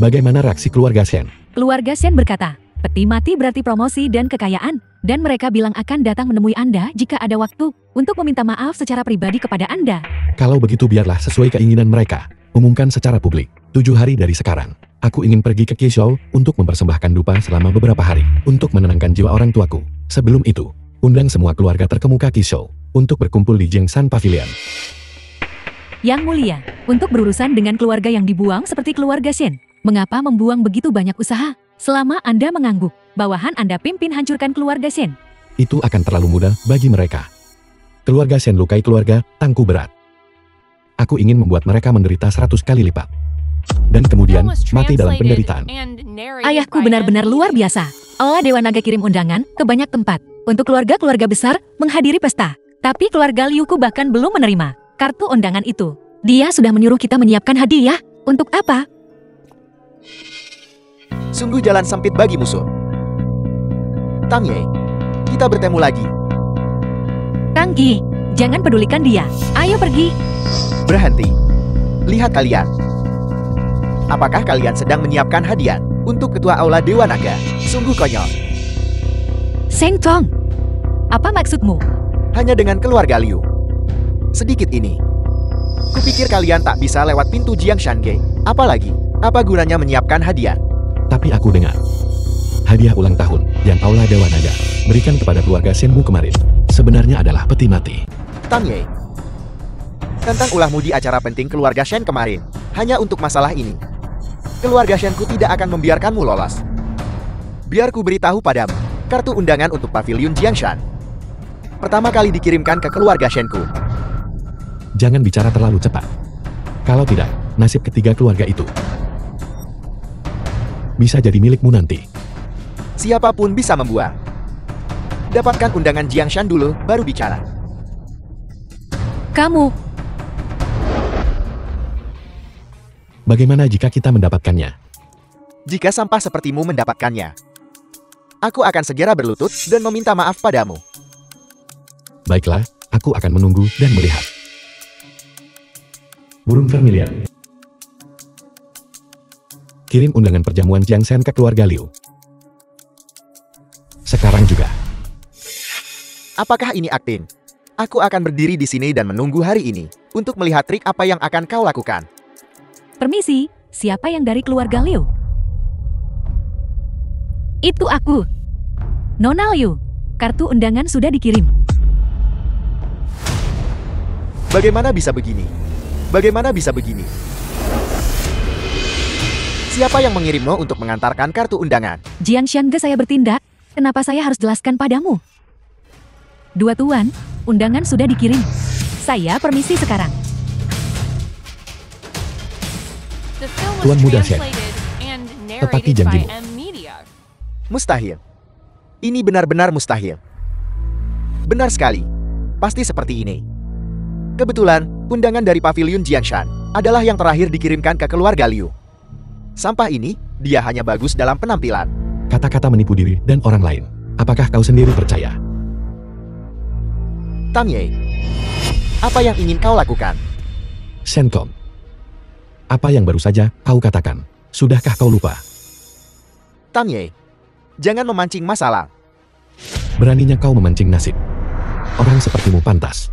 Bagaimana reaksi keluarga Shen? Keluarga Shen berkata, peti mati berarti promosi dan kekayaan, dan mereka bilang akan datang menemui Anda jika ada waktu untuk meminta maaf secara pribadi kepada Anda. Kalau begitu biarlah sesuai keinginan mereka. Umumkan secara publik. 7 hari dari sekarang, aku ingin pergi ke Qishou untuk mempersembahkan dupa selama beberapa hari, untuk menenangkan jiwa orang tuaku. Sebelum itu, undang semua keluarga terkemuka Qishou untuk berkumpul di Jiangsan Pavilion. Yang mulia, untuk berurusan dengan keluarga yang dibuang seperti keluarga Shen, mengapa membuang begitu banyak usaha? Selama Anda mengangguk, bawahan Anda pimpin hancurkan keluarga Shen. Itu akan terlalu mudah bagi mereka. Keluarga Shen lukai keluarga Tangku berat. Aku ingin membuat mereka menderita 100 kali lipat. Dan kemudian, mati dalam penderitaan. Ayahku benar-benar luar biasa. Olah Dewa Naga kirim undangan ke banyak tempat untuk keluarga-keluarga besar menghadiri pesta. Tapi keluarga Liuku bahkan belum menerima kartu undangan itu. Dia sudah menyuruh kita menyiapkan hadiah. Untuk apa? Sungguh jalan sempit bagi musuh. Tang Ye, kita bertemu lagi. Tang Qi, jangan pedulikan dia. Ayo pergi. Berhenti. Lihat kalian. Apakah kalian sedang menyiapkan hadiah untuk Ketua Aula Dewa Naga? Sungguh konyol. Seng Tong, apa maksudmu? Hanya dengan keluarga Liu. Sedikit ini. Kupikir kalian tak bisa lewat pintu Jiangshan Gate. Apalagi, apa gunanya menyiapkan hadiah? Tapi aku dengar, hadiah ulang tahun yang Aula Dewa Naga berikan kepada keluarga Shenmu kemarin sebenarnya adalah peti mati. Tang Ye, tentang ulahmu di acara penting keluarga Shen kemarin, hanya untuk masalah ini. Keluarga Shenku tidak akan membiarkanmu lolos. Biar ku beritahu padamu, kartu undangan untuk Pavilion Jiangshan pertama kali dikirimkan ke keluarga Shenku. Jangan bicara terlalu cepat. Kalau tidak, nasib ketiga keluarga itu bisa jadi milikmu nanti. Siapapun bisa membuang. Dapatkan undangan Jiangshan dulu, baru bicara. Kamu, Bagaimana jika kita mendapatkannya? Jika sampah sepertimu mendapatkannya, aku akan segera berlutut dan meminta maaf padamu. Baiklah, aku akan menunggu dan melihat. Burung Vermilion, kirim undangan perjamuan Jiangsan ke keluarga Liu. Sekarang juga. Apakah ini akting? Aku akan berdiri di sini dan menunggu hari ini untuk melihat trik apa yang akan kau lakukan. permisi, siapa yang dari keluarga Liu? Itu aku. Nona Liu, kartu undangan sudah dikirim. Bagaimana bisa begini? Bagaimana bisa begini? Siapa yang mengirimmu untuk mengantarkan kartu undangan? Jianshange saya bertindak, kenapa saya harus jelaskan padamu? Dua tuan, undangan sudah dikirim. Saya permisi sekarang. Tuan Muda Shen, tepati janjimu. Mustahil. Ini benar-benar mustahil. Benar sekali. Pasti seperti ini. Kebetulan, undangan dari Pavilion Jiangshan adalah yang terakhir dikirimkan ke keluarga Liu. Sampah ini, dia hanya bagus dalam penampilan. Kata-kata menipu diri dan orang lain. Apakah kau sendiri percaya? Tang Ye, apa yang ingin kau lakukan? Shenkom. Apa yang baru saja kau katakan? Sudahkah kau lupa? Tang Ye, jangan memancing masalah. Beraninya kau memancing nasib. Orang sepertimu pantas.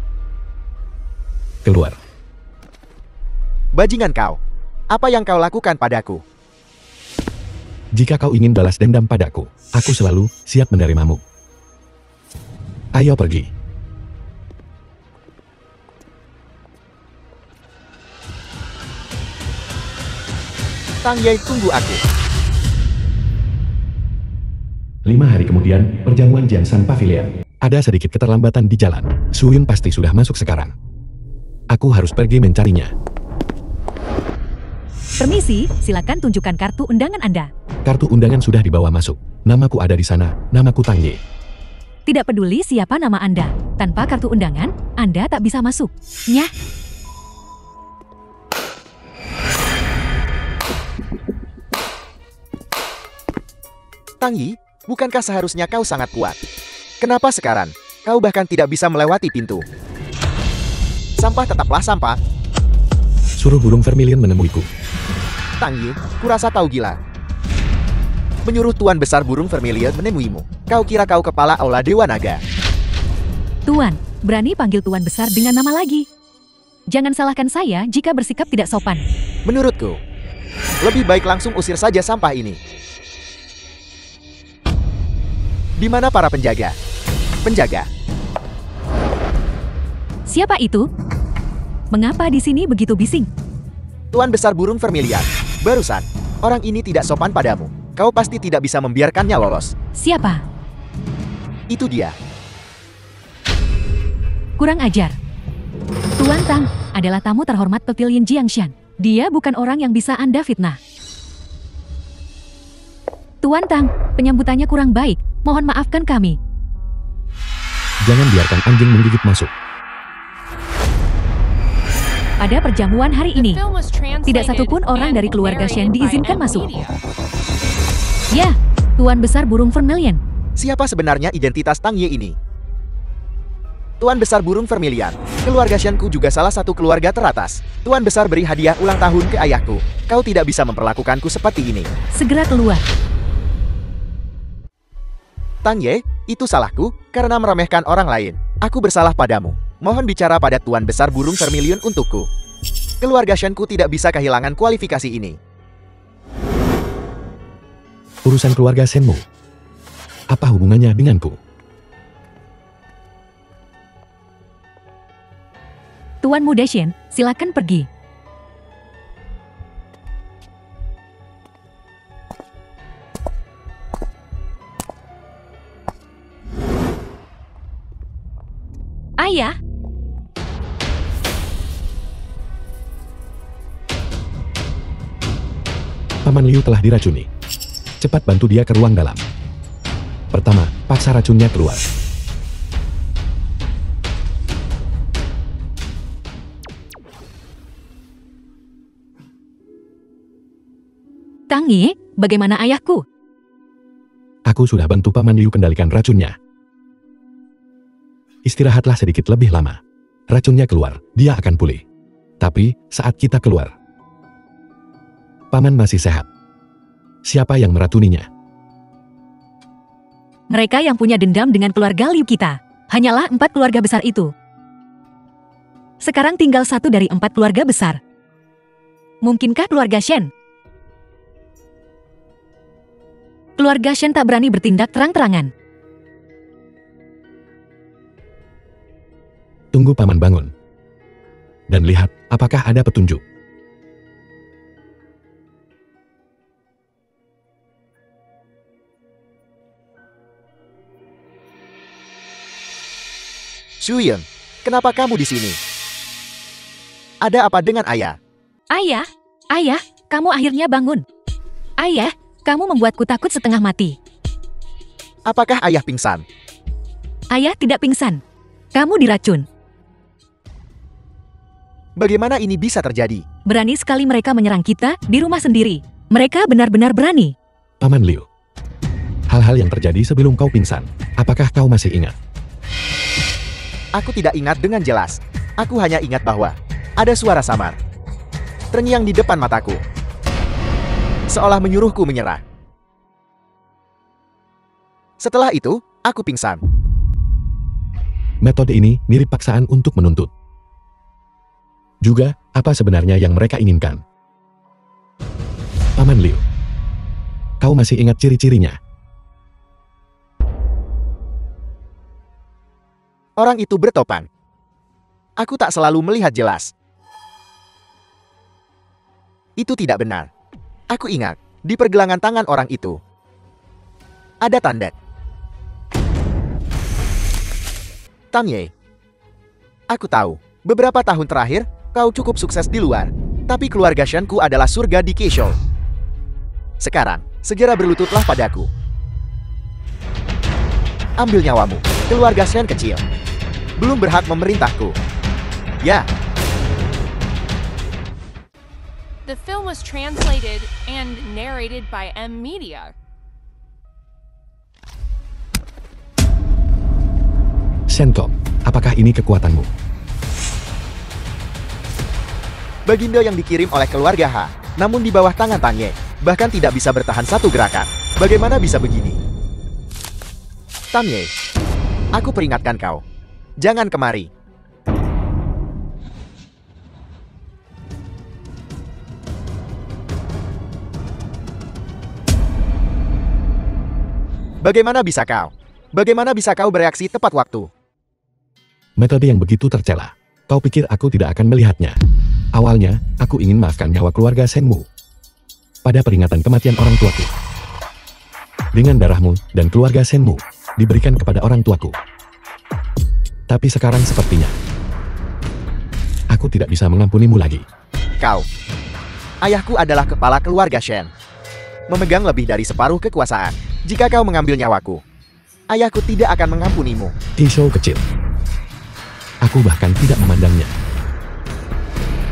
Keluar. Bajingan kau, apa yang kau lakukan padaku? Jika kau ingin balas dendam padaku, aku selalu siap menerimamu. Ayo pergi. Tang Ye, tunggu aku. 5 hari kemudian, perjamuan Jiangshan Pavilion. Ada sedikit keterlambatan di jalan. Suyun pasti sudah masuk sekarang. Aku harus pergi mencarinya. Permisi, silakan tunjukkan kartu undangan Anda. Kartu undangan sudah dibawa masuk. Namaku ada di sana, namaku Tang Ye. Tidak peduli siapa nama Anda, tanpa kartu undangan, Anda tak bisa masuk. Nyah. Tang Yi, bukankah seharusnya kau sangat kuat? Kenapa sekarang, kau bahkan tidak bisa melewati pintu? Sampah tetaplah sampah. Suruh burung vermilion menemuiku. Tang Yi, kurasa kau gila. Menyuruh Tuan Besar Burung Vermilion menemuimu. Kau kira kau kepala Aula Dewa Naga? Tuan, berani panggil Tuan Besar dengan nama lagi. Jangan salahkan saya jika bersikap tidak sopan. Menurutku, lebih baik langsung usir saja sampah ini. Di mana para penjaga? Penjaga. Siapa itu? Mengapa di sini begitu bising? Tuan Besar Burung Vermilion, barusan, orang ini tidak sopan padamu. Kau pasti tidak bisa membiarkannya lolos. Siapa? Itu dia. Kurang ajar. Tuan Tang adalah tamu terhormat Pavilion Jiangshan. Dia bukan orang yang bisa Anda fitnah. Tuan Tang, penyambutannya kurang baik. Mohon maafkan kami. Jangan biarkan anjing menggigit masuk. Pada perjamuan hari ini, The film was translated tidak satupun orang and dari keluarga Shen narrated by diizinkan M masuk. Media. Ya, Tuan Besar Burung Vermilion. Siapa sebenarnya identitas Tang Ye ini? Tuan Besar Burung Vermilion, keluarga Shenku juga salah satu keluarga teratas. Tuan Besar beri hadiah ulang tahun ke ayahku. Kau tidak bisa memperlakukanku seperti ini. Segera keluar. Tang Ye, itu salahku karena meremehkan orang lain. Aku bersalah padamu. Mohon bicara pada Tuan Besar Burung Vermilion untukku. Keluarga Shenku tidak bisa kehilangan kualifikasi ini. Urusan keluarga Shenmu. Apa hubungannya denganku? Tuan Muda Shen, silakan pergi. Ayah, Paman Liu telah diracuni. Cepat bantu dia ke ruang dalam. Pertama, paksa racunnya keluar. Tang Ye, bagaimana ayahku? Aku sudah bantu Paman Liu kendalikan racunnya. Istirahatlah sedikit lebih lama. Racunnya keluar, dia akan pulih. Tapi, saat kita keluar, Paman masih sehat. Siapa yang meracuninya? Mereka yang punya dendam dengan keluarga Liu kita. Hanyalah 4 keluarga besar itu. Sekarang tinggal 1 dari 4 keluarga besar. Mungkinkah keluarga Shen? Keluarga Shen tak berani bertindak terang-terangan. Tunggu Paman bangun. Dan lihat, apakah ada petunjuk. Shuyun, kenapa kamu di sini? Ada apa dengan ayah? Ayah, kamu akhirnya bangun. Ayah, kamu membuatku takut setengah mati. Apakah ayah pingsan? Ayah tidak pingsan. Kamu diracun. Bagaimana ini bisa terjadi? Berani sekali mereka menyerang kita di rumah sendiri. Mereka benar-benar berani. Paman Liu. Hal-hal yang terjadi sebelum kau pingsan. Apakah kau masih ingat? Aku tidak ingat dengan jelas. Aku hanya ingat bahwa ada suara samar terngiang di depan mataku, seolah menyuruhku menyerah. Setelah itu, aku pingsan. Metode ini mirip paksaan untuk menuntut. Juga, apa sebenarnya yang mereka inginkan? Paman Liu. Kau masih ingat ciri-cirinya? Orang itu bertopan. Aku tak selalu melihat jelas. Itu tidak benar. Aku ingat, di pergelangan tangan orang itu ada tanda. Tang Ye. Aku tahu, beberapa tahun terakhir, kau cukup sukses di luar. Tapi keluarga Shenku adalah surga di Keishou. Sekarang, segera berlututlah padaku. Ambil nyawamu, keluarga Shen kecil. Belum berhak memerintahku. Ya. The film was translated and narrated by M Media. Shenko, apakah ini kekuatanmu? Bagindo yang dikirim oleh keluarga H, namun di bawah tangan Tang Ye, bahkan tidak bisa bertahan satu gerakan. Bagaimana bisa begini? Tang Ye, aku peringatkan kau. Jangan kemari. Bagaimana bisa kau? Bagaimana bisa kau bereaksi tepat waktu? Metode yang begitu tercela. Kau pikir aku tidak akan melihatnya? Awalnya, aku ingin maafkan nyawa keluarga Shenmu. Pada peringatan kematian orang tuaku. Dengan darahmu dan keluarga Shenmu, diberikan kepada orang tuaku. Tapi sekarang sepertinya, aku tidak bisa mengampunimu lagi. Kau. Ayahku adalah kepala keluarga Shen. Memegang lebih dari separuh kekuasaan. Jika kau mengambil nyawaku, ayahku tidak akan mengampunimu. Keishou kecil. Aku bahkan tidak memandangnya.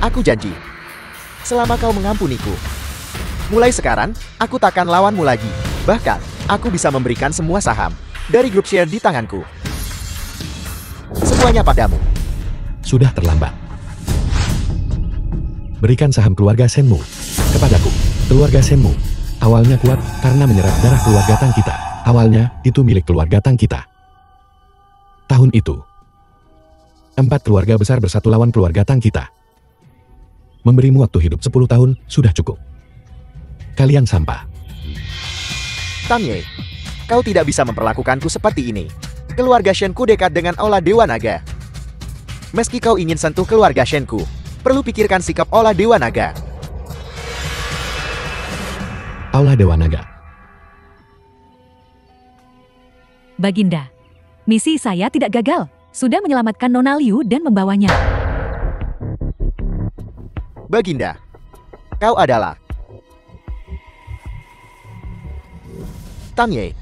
Aku janji, selama kau mengampuniku, mulai sekarang, aku takkan lawanmu lagi. Bahkan, aku bisa memberikan semua saham dari grup share di tanganku. Semuanya padamu. Sudah terlambat. Berikan saham keluarga Shenmu kepadaku. Keluarga Shenmu awalnya kuat karena menyerap darah keluarga Tang kita. Awalnya, itu milik keluarga Tang kita. Tahun itu, 4 keluarga besar bersatu lawan keluarga Tang kita. Memberimu waktu hidup 10 tahun, sudah cukup. Kalian sampah. Tang Ye, kau tidak bisa memperlakukanku seperti ini. Keluarga Shenku dekat dengan Aula Dewa Naga. Meski kau ingin sentuh keluarga Shenku, perlu pikirkan sikap Aula Dewa Naga. Aula Dewa Naga. Baginda, misi saya tidak gagal. Sudah menyelamatkan Nona Liu dan membawanya. Baginda, kau adalah Tang Ye.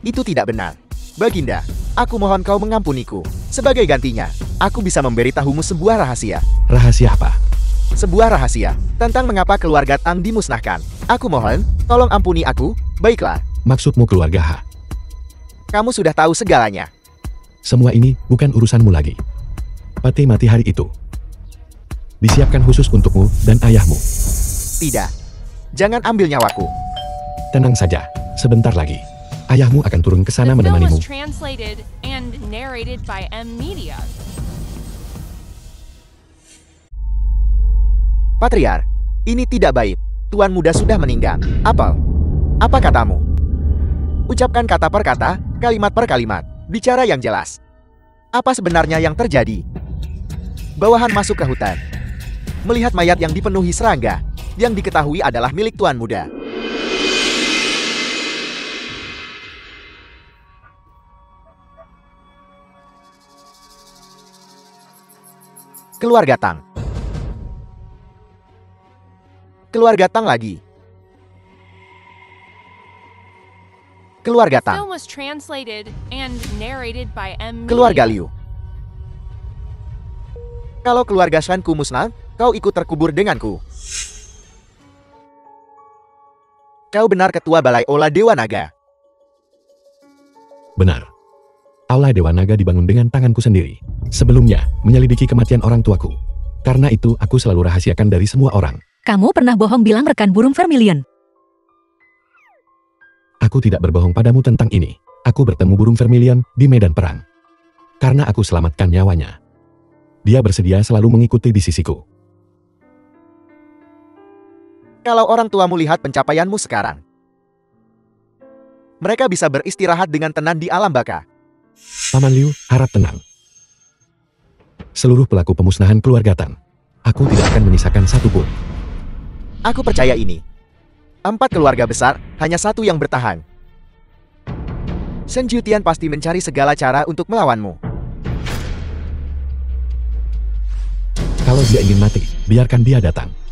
Itu tidak benar. Baginda, aku mohon kau mengampuniku. Sebagai gantinya, aku bisa memberitahumu sebuah rahasia. Rahasia apa? Sebuah rahasia tentang mengapa keluarga Tang dimusnahkan. Aku mohon, tolong ampuni aku. Baiklah, Maksudmu keluarga H. kamu sudah tahu segalanya. Semua ini bukan urusanmu lagi. Peti mati hari itu disiapkan khusus untukmu dan ayahmu. Tidak. Jangan ambil nyawaku. Tenang saja, sebentar lagi. Ayahmu akan turun ke sana The film menemanimu. was translated and narrated by M Media. Patriar, ini tidak baik. Tuan muda sudah meninggal. Apel, apa katamu? Ucapkan kata per kata, kalimat per kalimat. Bicara yang jelas. Apa sebenarnya yang terjadi? Bawahan masuk ke hutan. Melihat mayat yang dipenuhi serangga, yang diketahui adalah milik tuan muda. Keluarga Tang. Keluarga Tang lagi. Keluarga The Tang. film was translated and narrated by M Media. Keluarga Liu. Kalau keluarga Shenku musnah, kau ikut terkubur denganku. Kau benar ketua Balai Aula Dewa Naga. Benar. Aula Dewa Naga dibangun dengan tanganku sendiri. Sebelumnya, menyelidiki kematian orang tuaku. Karena itu, aku selalu rahasiakan dari semua orang. Kamu pernah bohong bilang rekan burung Vermilion. Aku tidak berbohong padamu tentang ini. Aku bertemu burung Vermilion di medan perang. Karena aku selamatkan nyawanya. Dia bersedia selalu mengikuti di sisiku. Kalau orang tuamu lihat pencapaianmu sekarang, mereka bisa beristirahat dengan tenang di alam baka. Paman Liu, harap tenang. Seluruh pelaku pemusnahan keluarga Tan, aku tidak akan menyisakan satu pun. Aku percaya ini. 4 keluarga besar, hanya satu yang bertahan. Shen Jutian pasti mencari segala cara untuk melawanmu. Kalau dia ingin mati, biarkan dia datang.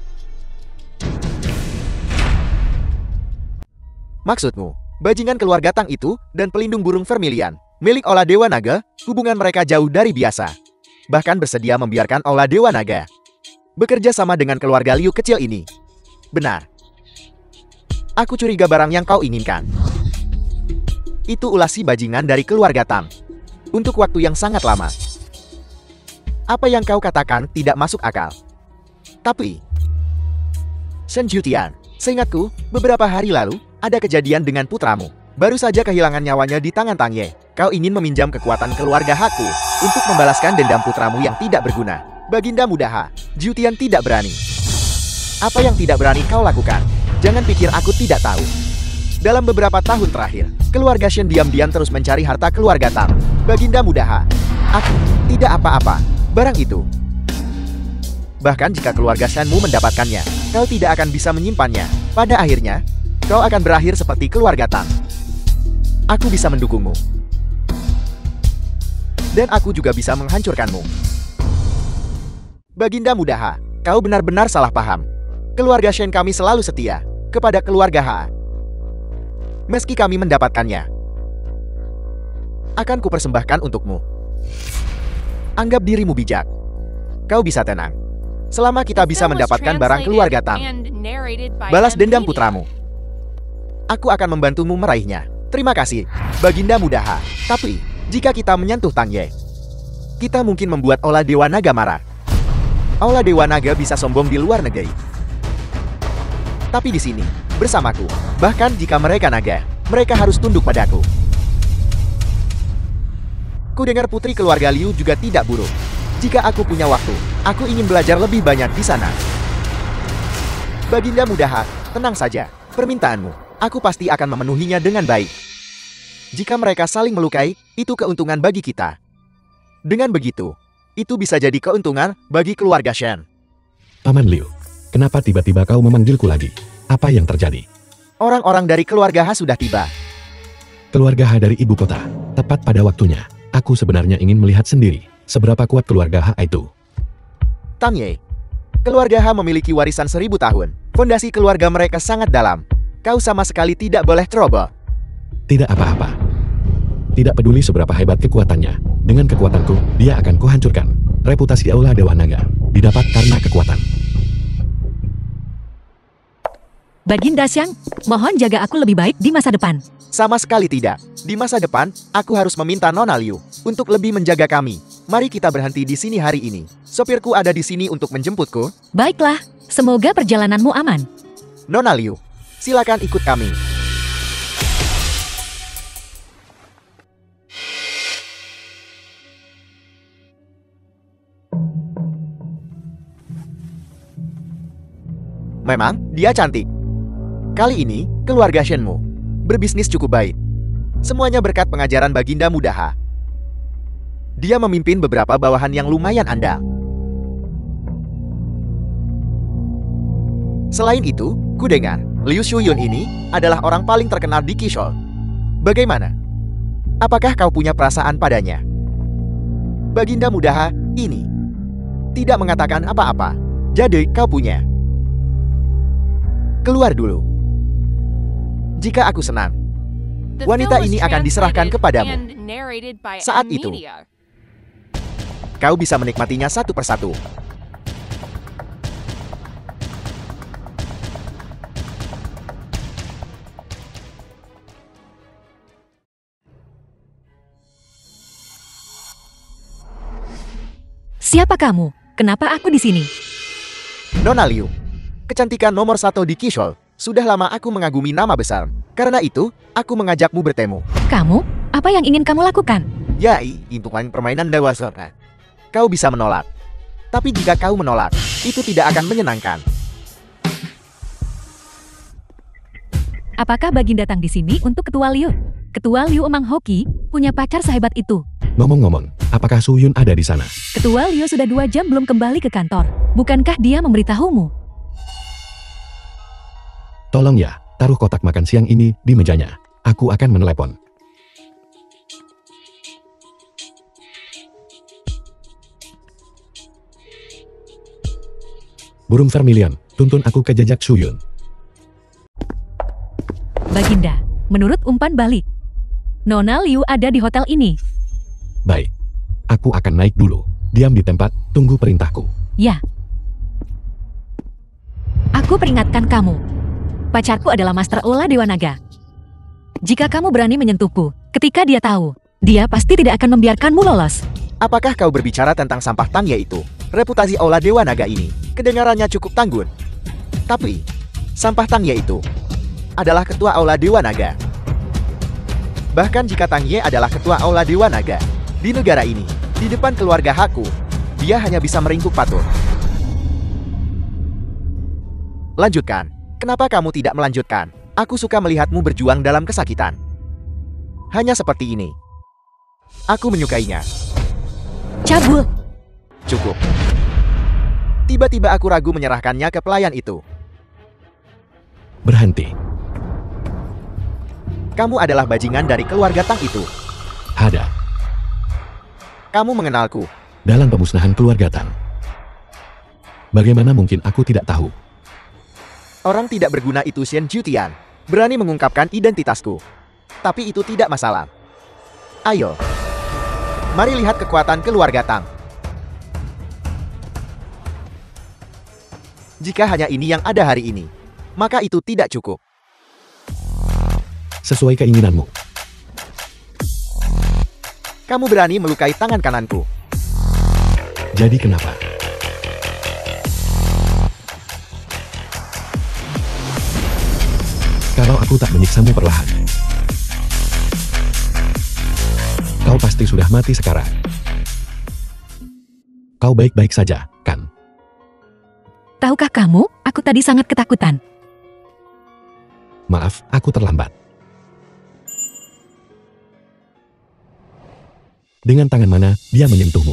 Maksudmu, bajingan keluarga Tang itu dan pelindung burung Vermilion, milik Aula Dewa Naga, hubungan mereka jauh dari biasa. Bahkan bersedia membiarkan Aula Dewa Naga bekerja sama dengan keluarga Liu kecil ini. Benar. Aku curiga barang yang kau inginkan. Itu ulah si bajingan dari keluarga Tang. Untuk waktu yang sangat lama. Apa yang kau katakan tidak masuk akal. Tapi, Shen Jutian, seingatku, beberapa hari lalu, ada kejadian dengan putramu. Baru saja kehilangan nyawanya di tangan Tang Ye. Kau ingin meminjam kekuatan keluarga Haku untuk membalaskan dendam putramu yang tidak berguna. Baginda Mudaha, Jutian tidak berani. Apa yang tidak berani kau lakukan? Jangan pikir aku tidak tahu. Dalam beberapa tahun terakhir, keluarga Shen diam-diam terus mencari harta keluarga Tang. Baginda Mudaha, aku tidak apa-apa. Barang itu. Bahkan jika keluarga Shenmu mendapatkannya, kau tidak akan bisa menyimpannya. Pada akhirnya, kau akan berakhir seperti keluarga Tang. Aku bisa mendukungmu. Dan aku juga bisa menghancurkanmu. Baginda Mudaha, kau benar-benar salah paham. Keluarga Shen kami selalu setia kepada keluarga Ha. Meski kami mendapatkannya, akan kupersembahkan untukmu. Anggap dirimu bijak. Kau bisa tenang. Selama kita bisa mendapatkan barang keluarga Tang, balas dendam putramu. Aku akan membantumu meraihnya. Terima kasih, Baginda Mudaha. Tapi, jika kita menyentuh Tang Ye, kita mungkin membuat Aula Dewa Naga marah. Aula Dewa Naga bisa sombong di luar negeri. Tapi di sini, bersamaku, bahkan jika mereka naga, mereka harus tunduk padaku. Ku dengar putri keluarga Liu juga tidak buruk. Jika aku punya waktu, aku ingin belajar lebih banyak di sana. Baginda Mudaha, tenang saja. Permintaanmu, aku pasti akan memenuhinya dengan baik. Jika mereka saling melukai, itu keuntungan bagi kita. Dengan begitu, itu bisa jadi keuntungan bagi keluarga Shen. Paman Liu, kenapa tiba-tiba kau memanggilku lagi? Apa yang terjadi? Orang-orang dari keluarga Ha sudah tiba. Keluarga Ha dari ibu kota, tepat pada waktunya. Aku sebenarnya ingin melihat sendiri seberapa kuat keluarga Ha itu. Tang Ye, keluarga Ha memiliki warisan 1000 tahun. Fondasi keluarga mereka sangat dalam. Kau sama sekali tidak boleh ceroboh. Tidak apa-apa. Tidak peduli seberapa hebat kekuatannya. Dengan kekuatanku, dia akan kuhancurkan. Reputasi Aula Dewa Naga didapat karena kekuatan. Baginda Xiang, mohon jaga aku lebih baik di masa depan. Sama sekali tidak. Di masa depan, aku harus meminta Nona Liu untuk lebih menjaga kami. Mari kita berhenti di sini hari ini. Sopirku ada di sini untuk menjemputku. Baiklah, semoga perjalananmu aman. Nona Liu, silakan ikut kami. Memang, dia cantik. Kali ini, keluarga Shenmu berbisnis cukup baik. Semuanya berkat pengajaran Baginda Mudaha. Dia memimpin beberapa bawahan yang lumayan andal. Selain itu, ku dengar Liu Shuyun ini adalah orang paling terkenal di Qishou. Bagaimana? Apakah kau punya perasaan padanya? Baginda Mudaha ini tidak mengatakan apa-apa. Jadi kau punya. Keluar dulu. Jika aku senang, wanita ini akan diserahkan kepadamu. Saat itu, kau bisa menikmatinya satu persatu. Siapa kamu? Kenapa aku di sini? Nona Liu, kecantikan nomor 1 di Qishol. Sudah lama aku mengagumi nama besar. Karena itu, aku mengajakmu bertemu. Kamu? Apa yang ingin kamu lakukan? Yai, itu kan permainan dewasa. Kau bisa menolak. Tapi jika kau menolak, itu tidak akan menyenangkan. Apakah Bagin datang di sini untuk Ketua Liu? Ketua Liu Emang Hoki punya pacar sehebat itu. Ngomong-ngomong, apakah Su Yun ada di sana? Ketua Liu sudah 2 jam belum kembali ke kantor. Bukankah dia memberitahumu? Tolong ya, taruh kotak makan siang ini di mejanya. Aku akan menelepon. Burung Vermilion, tuntun aku ke jejak Su Yun. Baginda, menurut umpan balik, Nona Liu ada di hotel ini. Baik, aku akan naik dulu. Diam di tempat, tunggu perintahku. Ya. Aku peringatkan kamu. Pacarku adalah Master Ola Dewa Naga. Jika kamu berani menyentuhku, ketika dia tahu, dia pasti tidak akan membiarkanmu lolos. Apakah kau berbicara tentang sampah Tangye itu? Reputasi Aula Dewa Naga ini, kedengarannya cukup tangguh. Tapi, sampah Tangye itu adalah ketua Aula Dewa Naga. Bahkan jika Tangye adalah ketua Aula Dewa Naga, di negara ini, di depan keluarga Haku, dia hanya bisa meringkuk patuh. Lanjutkan. Kenapa kamu tidak melanjutkan? Aku suka melihatmu berjuang dalam kesakitan. Hanya seperti ini. Aku menyukainya. Cabul. Cukup. Tiba-tiba aku ragu menyerahkannya ke pelayan itu. Berhenti. Kamu adalah bajingan dari keluarga Tang itu. Ada. Kamu mengenalku. Dalam pemusnahan keluarga Tang. Bagaimana mungkin aku tidak tahu? Orang tidak berguna itu Shen Jutian berani mengungkapkan identitasku. Tapi itu tidak masalah. Ayo. Mari lihat kekuatan keluarga Tang. Jika hanya ini yang ada hari ini, maka itu tidak cukup. Sesuai keinginanmu. Kamu berani melukai tangan kananku. Jadi kenapa? Kalau aku tak menyiksamu perlahan, kau pasti sudah mati sekarang. Kau baik-baik saja, kan? Tahukah kamu, aku tadi sangat ketakutan. Maaf, aku terlambat. Dengan tangan mana dia menyentuhmu?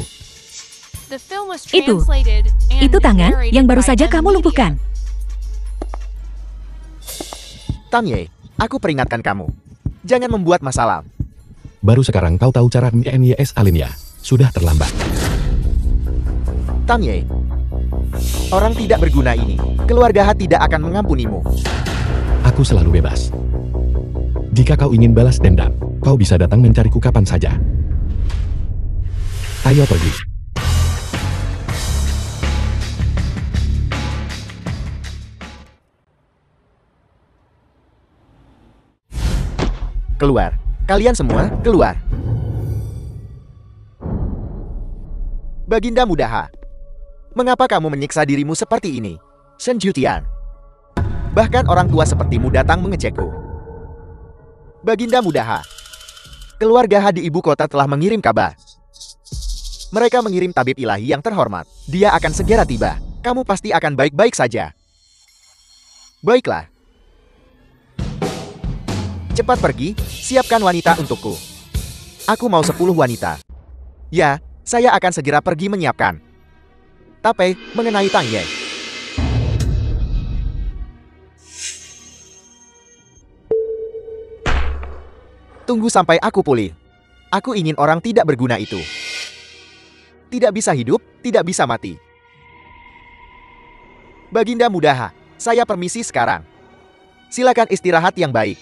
The film was Itu. translated and Itu tangan narrated yang baru by saja M kamu Media. lumpuhkan. Tangye, aku peringatkan kamu. Jangan membuat masalah. Baru sekarang kau tahu cara MNYS Alinea. Sudah terlambat. Tangye, orang tidak berguna ini, keluarga Ha tidak akan mengampunimu. Aku selalu bebas. Jika kau ingin balas dendam, kau bisa datang mencariku kapan saja. Ayo pergi. Keluar. Kalian semua, keluar. Baginda Muda Ha. Mengapa kamu menyiksa dirimu seperti ini? Shen Jutian. Bahkan orang tua sepertimu datang mengecekku. Baginda Muda Ha. Keluarga Ha di ibu kota telah mengirim kabar. Mereka mengirim tabib ilahi yang terhormat. Dia akan segera tiba. Kamu pasti akan baik-baik saja. Baiklah. Cepat pergi, siapkan wanita untukku. Aku mau 10 wanita. Ya, saya akan segera pergi menyiapkan. Tapi, mengenai Tangye. Tunggu sampai aku pulih. Aku ingin orang tidak berguna itu. Tidak bisa hidup, tidak bisa mati. Baginda Muda Ha, saya permisi sekarang. Silakan istirahat yang baik.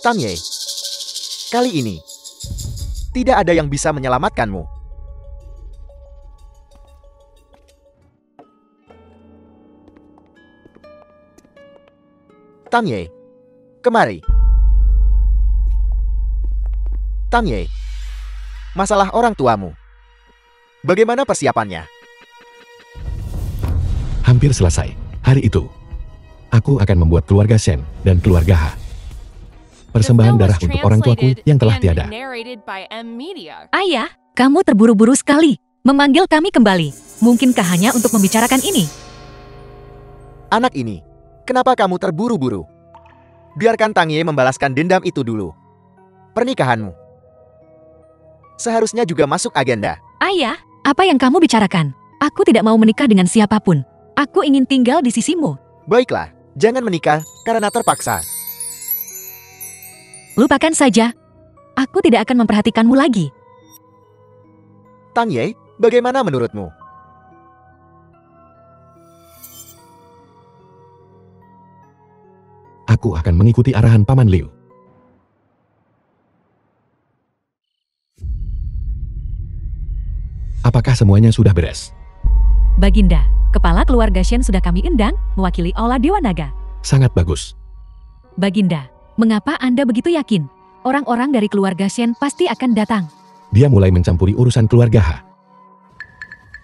Tangye, kali ini tidak ada yang bisa menyelamatkanmu. Tang Ye, kemari. Tang Ye, masalah orang tuamu. Bagaimana persiapannya? Hampir selesai. Hari itu, aku akan membuat keluarga Shen dan keluarga Ha. The Persembahan film was darah untuk orang tuaku translated yang telah and tiada. narrated by M-Media. Ayah, kamu terburu-buru sekali. Memanggil kami kembali. Mungkinkah hanya untuk membicarakan ini? Anak ini, kenapa kamu terburu-buru? Biarkan Tang Ye membalaskan dendam itu dulu. Pernikahanmu seharusnya juga masuk agenda. Ayah, apa yang kamu bicarakan? Aku tidak mau menikah dengan siapapun. Aku ingin tinggal di sisimu. Baiklah, jangan menikah karena terpaksa. Lupakan saja. Aku tidak akan memperhatikanmu lagi. Tang Ye, bagaimana menurutmu? Aku akan mengikuti arahan Paman Liu. Apakah semuanya sudah beres? Baginda, kepala keluarga Shen sudah kami undang, mewakili Aula Dewa Naga. Sangat bagus. Baginda, mengapa Anda begitu yakin? Orang-orang dari keluarga Shen pasti akan datang. Dia mulai mencampuri urusan keluarga Ha.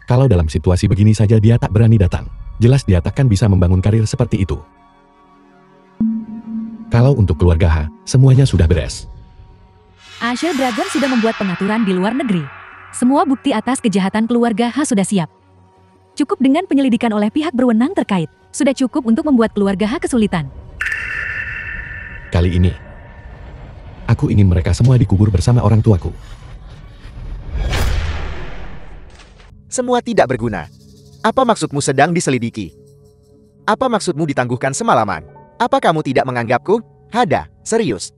Kalau dalam situasi begini saja dia tak berani datang, jelas dia takkan bisa membangun karir seperti itu. Kalau untuk keluarga Ha, semuanya sudah beres. Asher Dragon sudah membuat pengaturan di luar negeri. Semua bukti atas kejahatan keluarga Ha sudah siap. Cukup dengan penyelidikan oleh pihak berwenang terkait. Sudah cukup untuk membuat keluarga Ha kesulitan. Kali ini, aku ingin mereka semua dikubur bersama orang tuaku. Semua tidak berguna. Apa maksudmu sedang diselidiki? Apa maksudmu ditangguhkan semalaman? Apa kamu tidak menganggapku? Hada, serius.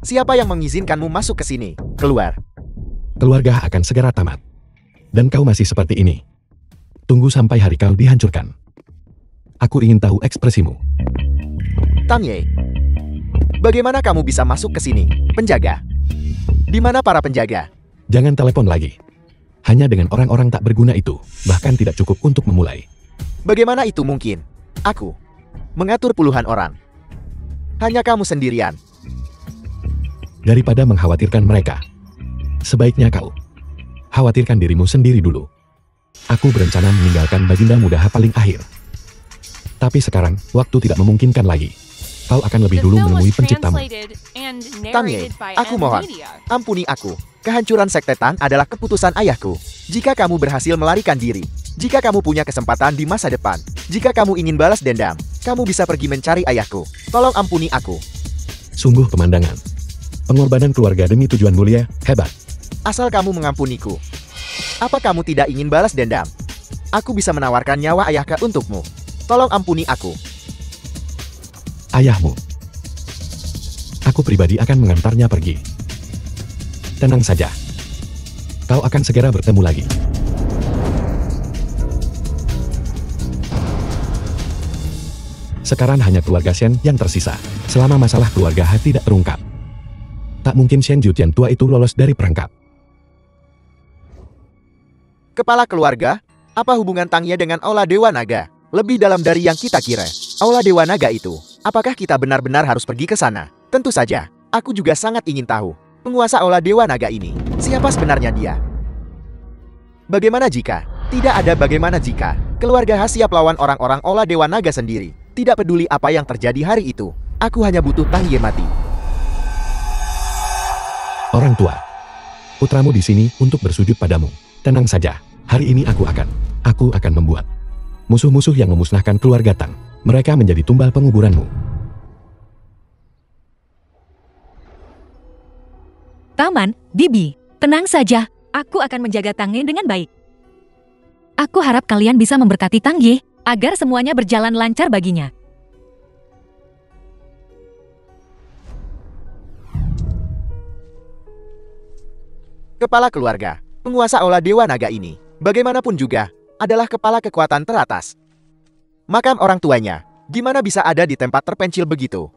Siapa yang mengizinkanmu masuk ke sini? Keluar. Keluarga Ha akan segera tamat. Dan kau masih seperti ini. Tunggu sampai hari kau dihancurkan. Aku ingin tahu ekspresimu. Tang Ye, bagaimana kamu bisa masuk ke sini? Penjaga. Di mana para penjaga? Jangan telepon lagi. Hanya dengan orang-orang tak berguna itu, bahkan tidak cukup untuk memulai. Bagaimana itu mungkin? Aku mengatur puluhan orang. Hanya kamu sendirian. Daripada mengkhawatirkan mereka, sebaiknya kau khawatirkan dirimu sendiri dulu. Aku berencana meninggalkan baginda muda Ha paling akhir. Tapi sekarang, waktu tidak memungkinkan lagi. Kau akan lebih The dulu film menemui was penciptamu. translated and Tang Ye, narrated by aku mohon. M-Media. Ampuni aku. Kehancuran Sekte Tang adalah keputusan ayahku. Jika kamu berhasil melarikan diri, jika kamu punya kesempatan di masa depan, jika kamu ingin balas dendam, kamu bisa pergi mencari ayahku. Tolong ampuni aku. Sungguh pemandangan. Pengorbanan keluarga demi tujuan mulia, hebat. Asal kamu mengampuniku. Apa kamu tidak ingin balas dendam? Aku bisa menawarkan nyawa ayahku untukmu. Tolong ampuni aku. Ayahmu. Aku pribadi akan mengantarnya pergi. Tenang saja. Kau akan segera bertemu lagi. Sekarang hanya keluarga Shen yang tersisa. Selama masalah keluarga Ha tidak terungkap, tak mungkin Shen Jutian tua itu lolos dari perangkap. Kepala keluarga, apa hubungan Tang Ye dengan Aula Dewa Naga? Lebih dalam dari yang kita kira. Aula Dewa Naga itu, apakah kita benar-benar harus pergi ke sana? Tentu saja, aku juga sangat ingin tahu. Penguasa Aula Dewa Naga ini, siapa sebenarnya dia? Bagaimana jika? Tidak ada bagaimana jika. Keluarga Ha siap lawan orang-orang Aula Dewa Naga sendiri. Tidak peduli apa yang terjadi hari itu. Aku hanya butuh Tang Ye mati. Orang tua, putramu di sini untuk bersujud padamu. Tenang saja, hari ini aku akan membuat musuh-musuh yang memusnahkan keluarga Tang. Mereka menjadi tumbal penguburanmu. Paman, Bibi, tenang saja. Aku akan menjaga Tang Ye dengan baik. Aku harap kalian bisa memberkati Tang Ye, agar semuanya berjalan lancar baginya. Kepala keluarga, penguasa Aula Dewa Naga ini, bagaimanapun juga, adalah kepala kekuatan teratas. Makam orang tuanya, gimana bisa ada di tempat terpencil begitu?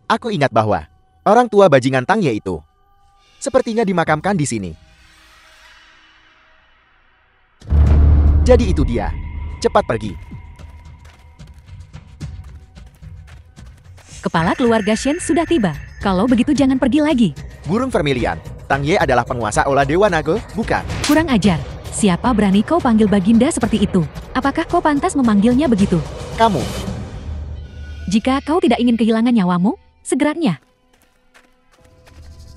Aku ingat bahwa orang tua bajingan Tang Ye itu sepertinya dimakamkan di sini. Jadi itu dia. Cepat pergi. Kepala keluarga Shen sudah tiba. Kalau begitu jangan pergi lagi. Burung vermilion, Tang Ye adalah penguasa Ola Dewa Naga, bukan? Kurang ajar. Siapa berani kau panggil Baginda seperti itu? Apakah kau pantas memanggilnya begitu? Kamu, Jika kau tidak ingin kehilangan nyawamu, segera.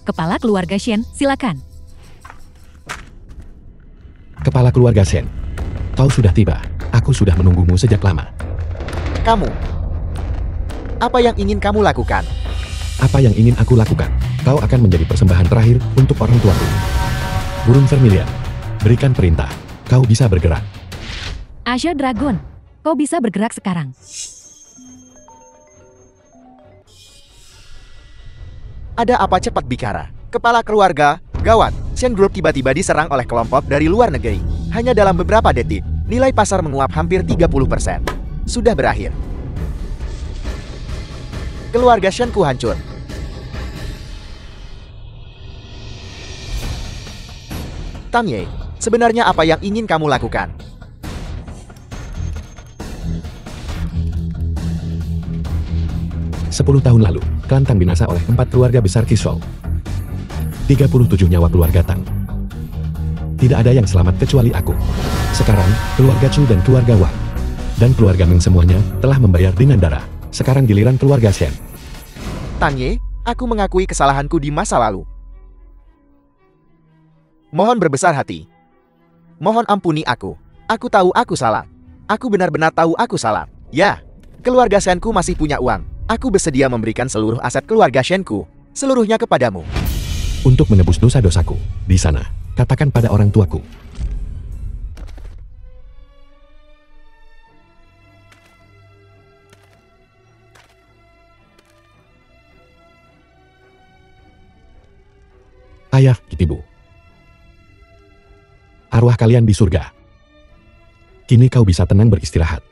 Kepala keluarga Shen, silakan. Kepala keluarga Shen, kau sudah tiba. Aku sudah menunggumu sejak lama. kamu. Apa yang ingin kamu lakukan? Apa yang ingin aku lakukan? Kau akan menjadi persembahan terakhir untuk orang tuaku. Burung vermilion, berikan perintah. Kau bisa bergerak. Azure Dragon, kau bisa bergerak sekarang. Ada apa cepat bicara? Kepala keluarga, gawat. Shen Group tiba-tiba diserang oleh kelompok dari luar negeri. Hanya dalam beberapa detik, nilai pasar menguap hampir 30%. Sudah berakhir. Keluarga Shenku hancur. Tang Ye, sebenarnya apa yang ingin kamu lakukan? Sepuluh tahun lalu, klan Tang binasa oleh 4 keluarga besar Qishou. 37 nyawa keluarga Tang. Tidak ada yang selamat kecuali aku. Sekarang, keluarga Chu dan keluarga Wang dan keluarga Meng semuanya telah membayar dengan darah. Sekarang giliran keluarga Shen. Tang Ye, aku mengakui kesalahanku di masa lalu. Mohon berbesar hati. Mohon ampuni aku. Aku tahu aku salah. Aku benar-benar tahu aku salah. Ya, keluarga Shenku masih punya uang. Aku bersedia memberikan seluruh aset keluarga Shenku, seluruhnya kepadamu. Untuk menebus dosa-dosaku, di sana, katakan pada orang tuaku. Ayah, Kitibu. Arwah kalian di surga. Kini kau bisa tenang beristirahat.